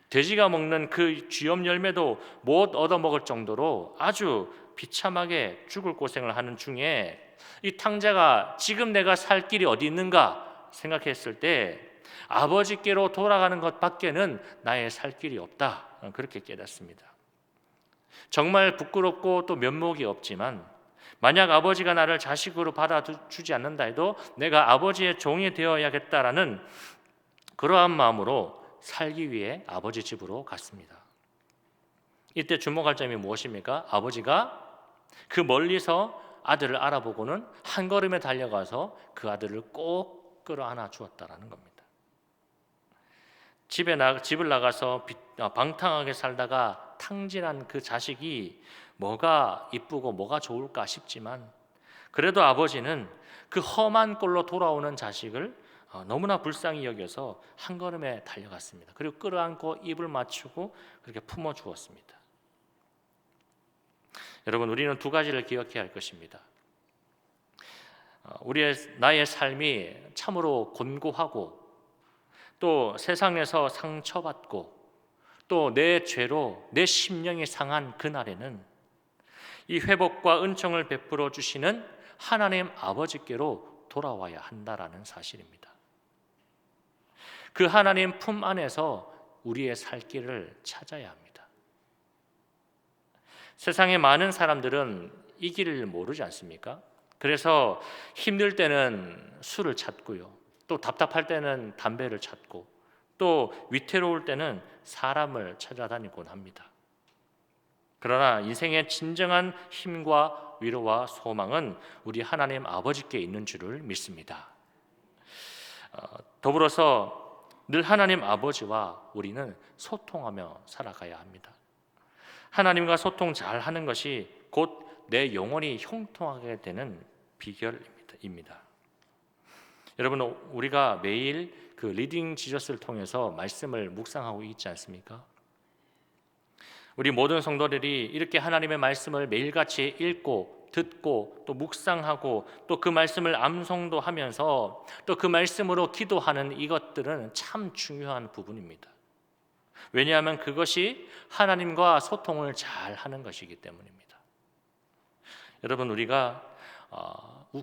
돼지가 먹는 그 쥐염 열매도 못 얻어먹을 정도로 아주 비참하게 죽을 고생을 하는 중에 이 탕자가 지금 내가 살 길이 어디 있는가 생각했을 때 아버지께로 돌아가는 것밖에는 나의 살 길이 없다, 그렇게 깨닫습니다. 정말 부끄럽고 또 면목이 없지만 만약 아버지가 나를 자식으로 받아주지 않는다 해도 내가 아버지의 종이 되어야겠다라는 그러한 마음으로 살기 위해 아버지 집으로 갔습니다. 이때 주목할 점이 무엇입니까? 아버지가 그 멀리서 아들을 알아보고는 한 걸음에 달려가서 그 아들을 꼭 끌어안아 주었다라는 겁니다. 집을 나가서 방탕하게 살다가 탕진한 그 자식이 뭐가 이쁘고 뭐가 좋을까 싶지만, 그래도 아버지는 그 험한 꼴로 돌아오는 자식을 너무나 불쌍히 여겨서 한 걸음에 달려갔습니다. 그리고 끌어안고 입을 맞추고 그렇게 품어 주었습니다. 여러분, 우리는 두 가지를 기억해야 할 것입니다. 나의 삶이 참으로 곤고하고 또 세상에서 상처받고 또 내 죄로 내 심령이 상한 그날에는 이 회복과 은총을 베풀어 주시는 하나님 아버지께로 돌아와야 한다라는 사실입니다. 그 하나님 품 안에서 우리의 살 길을 찾아야 합니다. 세상의 많은 사람들은 이 길을 모르지 않습니까? 그래서 힘들 때는 술을 찾고요, 또 답답할 때는 담배를 찾고, 또 위태로울 때는 사람을 찾아다니곤 합니다. 그러나 인생의 진정한 힘과 위로와 소망은 우리 하나님 아버지께 있는 줄을 믿습니다. 더불어서 늘 하나님 아버지와 우리는 소통하며 살아가야 합니다. 하나님과 소통 잘 하는 것이 곧 내 영혼이 형통하게 되는 비결입니다. 여러분, 우리가 매일 그 리딩 지저스를 통해서 말씀을 묵상하고 있지 않습니까? 우리 모든 성도들이 이렇게 하나님의 말씀을 매일같이 읽고 듣고 또 묵상하고 또 그 말씀을 암송도 하면서 또 그 말씀으로 기도하는 이것들은 참 중요한 부분입니다. 왜냐하면 그것이 하나님과 소통을 잘 하는 것이기 때문입니다. 여러분, 우리가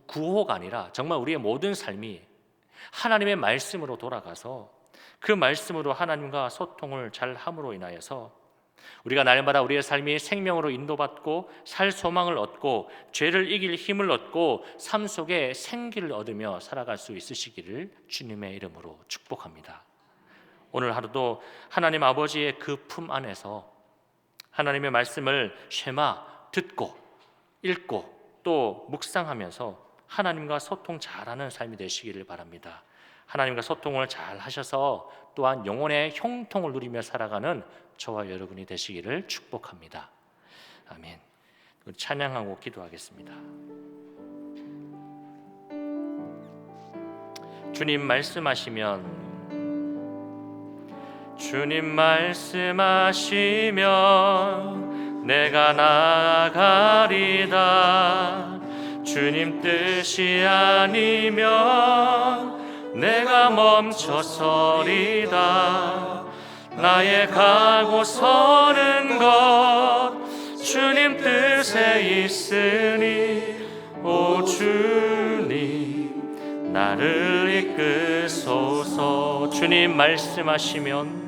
구호가 아니라 정말 우리의 모든 삶이 하나님의 말씀으로 돌아가서 그 말씀으로 하나님과 소통을 잘 함으로 인하여서 우리가 날마다 우리의 삶이 생명으로 인도받고 살 소망을 얻고 죄를 이길 힘을 얻고 삶 속에 생기를 얻으며 살아갈 수 있으시기를 주님의 이름으로 축복합니다. 오늘 하루도 하나님 아버지의 그 품 안에서 하나님의 말씀을 쉐마 듣고 읽고 또 묵상하면서 하나님과 소통 잘하는 삶이 되시기를 바랍니다. 하나님과 소통을 잘 하셔서 또한 영혼의 형통을 누리며 살아가는 저와 여러분이 되시기를 축복합니다. 아멘. 우리 찬양하고 기도하겠습니다. 주님 말씀하시면 내가 나아가리다. 주님 뜻이 아니면 내가 멈춰서리다. 나의 가고 서는 것 주님 뜻에 있으니 오 주님 나를 이끄소서. 주님 말씀하시면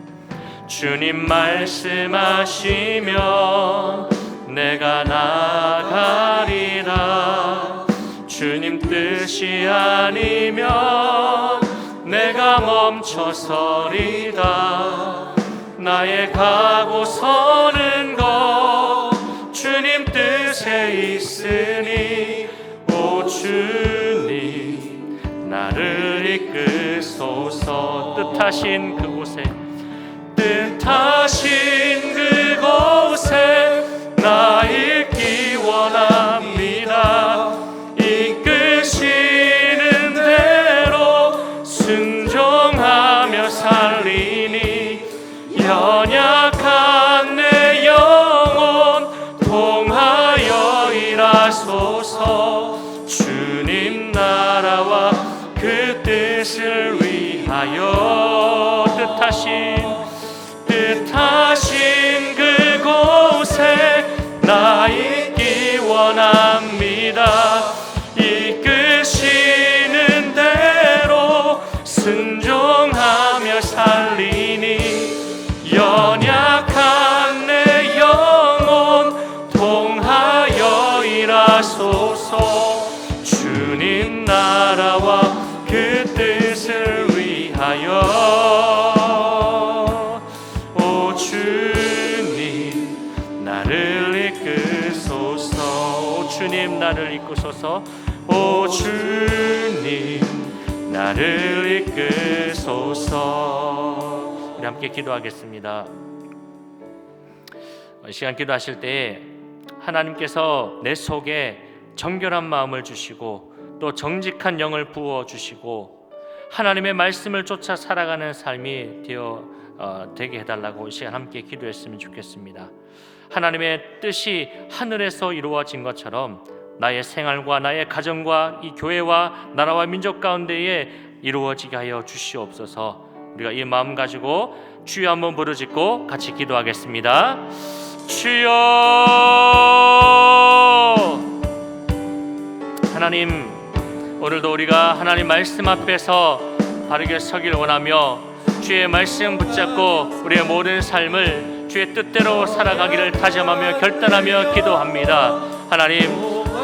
내가 나아가리라. 주님 뜻이 아니면 내가 멈춰서리다. 나의 가고 서는 것 주님 뜻에 있으니 오 주님 나를 이끄소서. 뜻하신 그곳에 나 있기 원합니다. 이끄시는 대로 순종하며 살리니 연약한 내 영혼 통하여 일하소서. 주님 나라와 그 뜻을 위하여 뜻하신 그곳에 나 있기 원합니다. 이끄시는 대로 순종하며 살리니 연약한 내 영혼 통하여 일하소서. 주님 나라와 그 뜻을 위하여 오 주님 나를 이끄소서. 주님 나를 이끄소서. 오 주님 나를 이끄소서. 우리 함께 기도하겠습니다. 이 시간 기도하실 때에 하나님께서 내 속에 정결한 마음을 주시고 또 정직한 영을 부어 주시고 하나님의 말씀을 쫓아 살아가는 삶이 되게 해달라고 이 시간 함께 기도했으면 좋겠습니다. 하나님의 뜻이 하늘에서 이루어진 것처럼 나의 생활과 나의 가정과 이 교회와 나라와 민족 가운데에 이루어지게 하여 주시옵소서. 우리가 이 마음 가지고 주여 한번 부르짖고 같이 기도하겠습니다. 주여. 하나님, 오늘도 우리가 하나님 말씀 앞에서 바르게 서길 원하며 주의 말씀 붙잡고 우리의 모든 삶을 주의 뜻대로 살아가기를 다짐하며 결단하며 기도합니다. 하나님,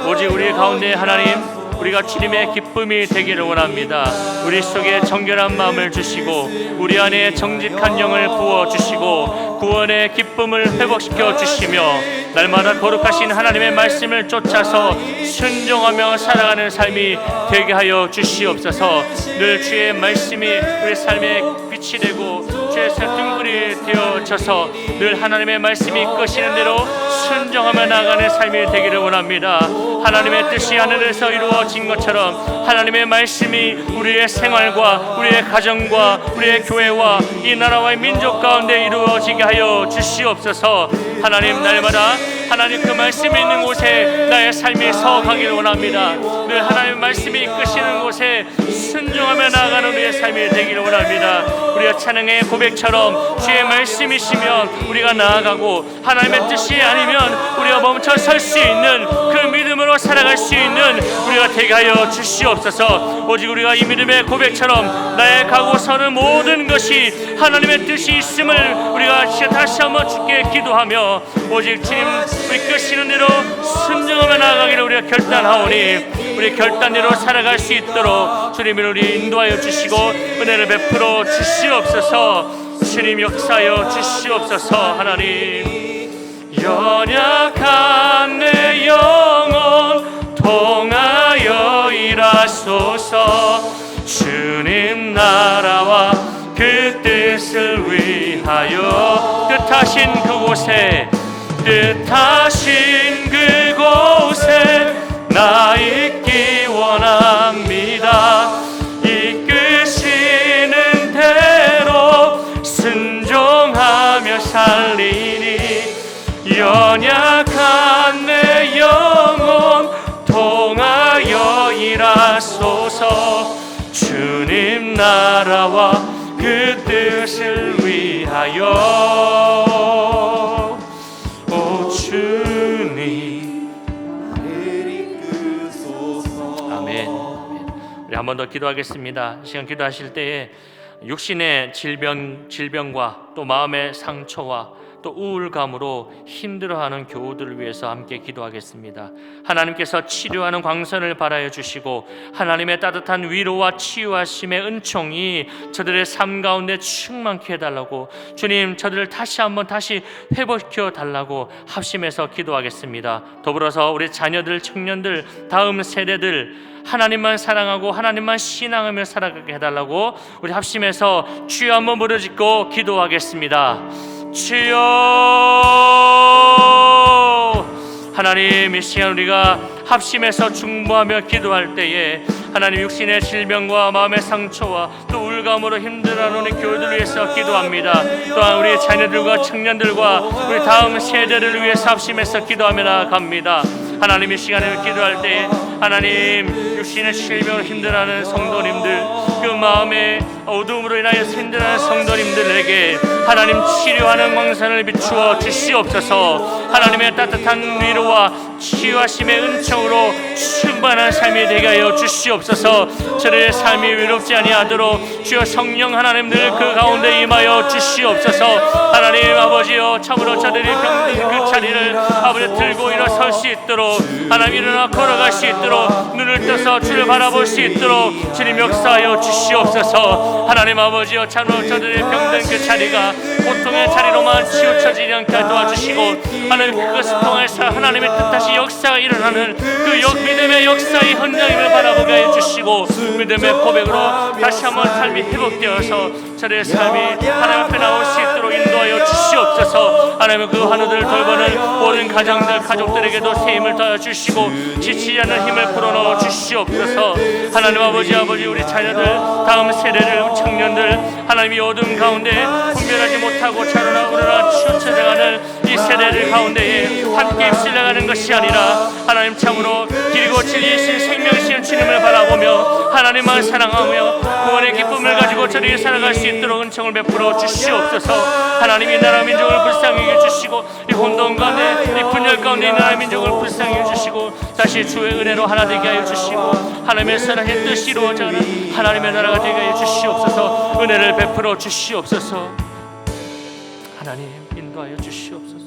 오직 우리 가운데 하나님 우리가 주님의 기쁨이 되기를 원합니다. 우리 속에 정결한 마음을 주시고 우리 안에 정직한 영을 부어주시고 구원의 기쁨을 회복시켜 주시며 날마다 거룩하신 하나님의 말씀을 쫓아서 순종하며 살아가는 삶이 되게 하여 주시옵소서. 늘 주의 말씀이 우리 삶의 빛이 되고 주의 등불이 되어져서 늘 하나님의 말씀이 이끄시는 대로 순종하며 나아가는 삶이 되기를 원합니다. 하나님의 뜻이 하늘에서 이루어진 것처럼 하나님의 말씀이 우리의 생활과 우리의 가정과 우리의 교회와 이 나라와 민족 가운데 이루어지게 하여 주시옵소서. 하나님, 날마다 하나님 그 말씀이 있는 곳에 나의 삶이 서가기를 원합니다. 늘 하나님의 말씀이 이끄시는 곳에 순종하며 나아가는 우리의 삶이 되기를 원합니다. 우리가 찬양의 고백처럼 주의 말씀이시면 우리가 나아가고 하나님의 뜻이 아니면 우리가 멈춰 설 수 있는 그 믿음으로 살아갈 수 있는 우리가 되게 하여 주시옵소서. 오직 우리가 이 믿음의 고백처럼 나의 가고 서는 모든 것이 하나님의 뜻이 있음을 우리가 다시 한번 주께 기도하며 오직 주님 우리 끄시는 대로 순종하며 나아가기를 우리가 결단하오니 우리 결단대로 살아갈 수 있도록 주님을 우리 인도하여 주시고 은혜를 베풀어 주시옵소서. 주님 역사하여 주시옵소서. 하나님, 연약한 내 영혼 통하여 일하소서. 주님 나라와 그 뜻을 위하여 뜻하신 그곳에 나 있기 원합니다. 이끄시는 대로 순종하며 살리니 연약한 내 영혼 통하여 일하소서. 주님 나라와 그 뜻을 위하여 오 주님 아멘. 우리 한 번 더 기도하겠습니다. 이 시간 기도하실 때에 육신의 질병과 또 마음의 상처와 또 우울감으로 힘들어하는 교우들을 위해서 함께 기도하겠습니다. 하나님께서 치료하는 광선을 발하여 주시고 하나님의 따뜻한 위로와 치유하심의 은총이 저들의 삶 가운데 충만케 해달라고 주님 저들을 다시 회복시켜 달라고 합심해서 기도하겠습니다. 더불어서 우리 자녀들, 청년들, 다음 세대들 하나님만 사랑하고 하나님만 신앙하며 살아가게 해달라고 우리 합심해서 주여 한번 부르짖고 기도하겠습니다. 주여. 하나님, 이 시간 우리가 합심해서 중보하며 기도할 때에 하나님 육신의 질병과 마음의 상처와 또 우울감으로 힘들어하는 우리 교회들을 위해서 기도합니다. 또한 우리 자녀들과 청년들과 우리 다음 세대를 위해서 합심해서 기도하며 나아갑니다. 하나님, 이 시간에 기도할 때 하나님 육신의 질병으로 힘들어하는 성도님들, 그 마음의 어두움으로 인하여 힘들어하는 성도님들에게 하나님 치료하는 광선을 비추어 주시옵소서. 하나님의 따뜻한 위로와 치유하심의 은총으로 충만한 삶이 되게 하여 주시옵소서. 저들의 삶이 외롭지 아니하도록 주여 성령 하나님들 그 가운데 임하여 주시옵소서. 하나님 아버지여, 참으로 저들이 병든 그 자리를 아버지 들고 일어설 수 있도록 하나님 일어나 걸어갈 수 있도록 눈을 떠서 주를 바라볼 수 있도록 주님 역사하여 주시옵소서. 주시옵소서. 하나님 아버지여, 저들의 병든 그 자리가 고통의 자리로만 치우쳐지지 않게 도와주시고, 하나님 그것을 통해서 하나님의 뜻하신 역사가 일어나는 그 믿음의 역사의 현장임을 바라보게 해주시고, 믿음의 고백으로 다시 한번 삶이 회복되어서 저들의 삶이 하나님 앞에 나올 수 있도록 인도하여 주시옵소서. 하나님 그 하늘들을 돌보는 모든 가정들, 가족들에게도 새 힘을 더하여 주시고 지치지 않는 힘을 불어넣어 주시옵소서. 하나님 아버지, 우리 자녀들, 다음 세대들, 청년들, 하나님이 어둠 가운데 분별하지 못하고 자라나 우러나 치우쳐져가는 이 세대들 가운데에 함께 입술려가는 것이 아니라 하나님 참으로 길고 진리이신 생명이신 주님을 바라보며 하나님만 사랑하며 구원의 기쁨을 가지고 저들이 살아갈 수 있도록 은총을 베풀어 주시옵소서. 하나님이 나라 민족을 불쌍히 해주시고 이 혼돈 가운데, 이 분열 가운데 나라 민족을 불쌍히 해주시고 다시 주의 은혜로 하나 되게 하여 주시고 하나님의 사랑의 뜻이 이루어져가는 하나님의 나라가 되게 하여 주시옵소서. 은혜를 베풀어 주시옵소서. 하나님 인도하여 주시옵소서.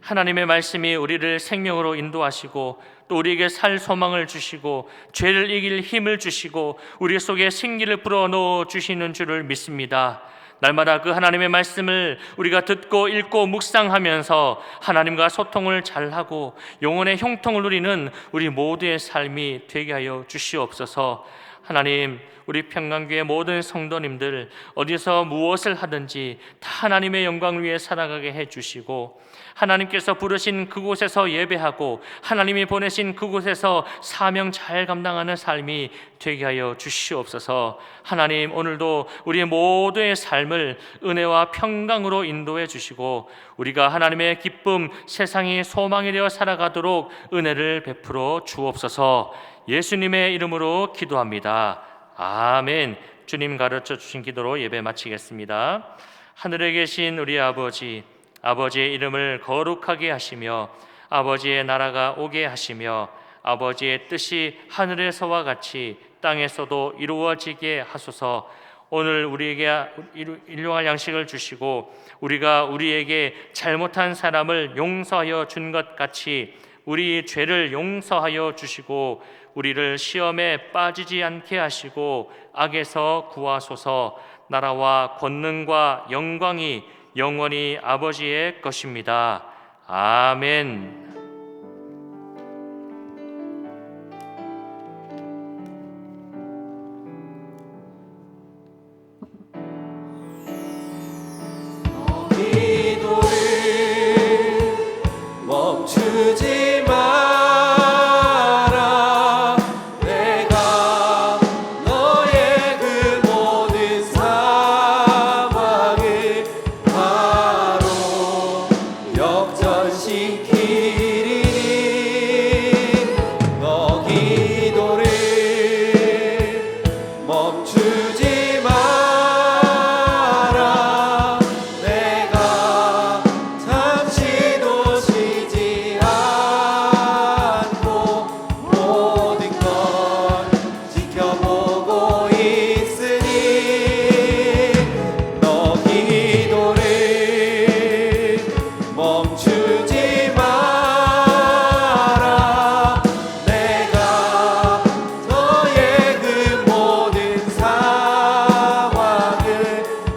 하나님의 말씀이 우리를 생명으로 인도하시고 또 우리에게 살 소망을 주시고 죄를 이길 힘을 주시고 우리 속에 생기를 불어넣어 주시는 줄을 믿습니다. 날마다 그 하나님의 말씀을 우리가 듣고 읽고 묵상하면서 하나님과 소통을 잘하고 영혼의 형통을 누리는 우리 모두의 삶이 되게 하여 주시옵소서. 하나님, 우리 평강교회 모든 성도님들 어디서 무엇을 하든지 다 하나님의 영광을 위해 살아가게 해주시고 하나님께서 부르신 그곳에서 예배하고 하나님이 보내신 그곳에서 사명 잘 감당하는 삶이 되게 하여 주시옵소서. 하나님, 오늘도 우리 모두의 삶을 은혜와 평강으로 인도해 주시고 우리가 하나님의 기쁨, 세상의 소망이 되어 살아가도록 은혜를 베풀어 주옵소서. 예수님의 이름으로 기도합니다. 아멘. 주님 가르쳐 주신 기도로 예배 마치겠습니다. 하늘에 계신 우리 아버지, 아버지의 이름을 거룩하게 하시며 아버지의 나라가 오게 하시며 아버지의 뜻이 하늘에서와 같이 땅에서도 이루어지게 하소서. 오늘 우리에게 일용할 양식을 주시고 우리가 우리에게 잘못한 사람을 용서하여 준 것 같이 우리 죄를 용서하여 주시고 우리를 시험에 빠지지 않게 하시고 악에서 구하소서. 나라와 권능과 영광이 영원히 아버지의 것입니다. 아멘. 기도를 멈추지 마라. 내가 너의 그 모든 상황을 바로 역전시키리니 너 기도를 멈추지 마라. 내가 잠시도 쉬지 않고 모든 걸 지켜보고 있으니 너 기도를 멈추지 마라. 내가 너의 그 모든 상황을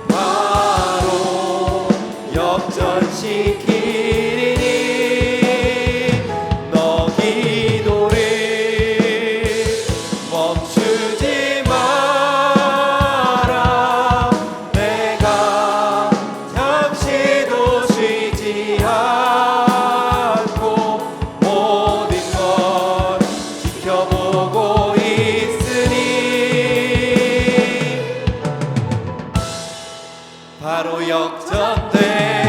바로 역전시키리니 너 기도를 멈추지 마라. 내가 잠시도 쉬지 않고 모든 걸 지켜보고 있으니 바로 역전되리니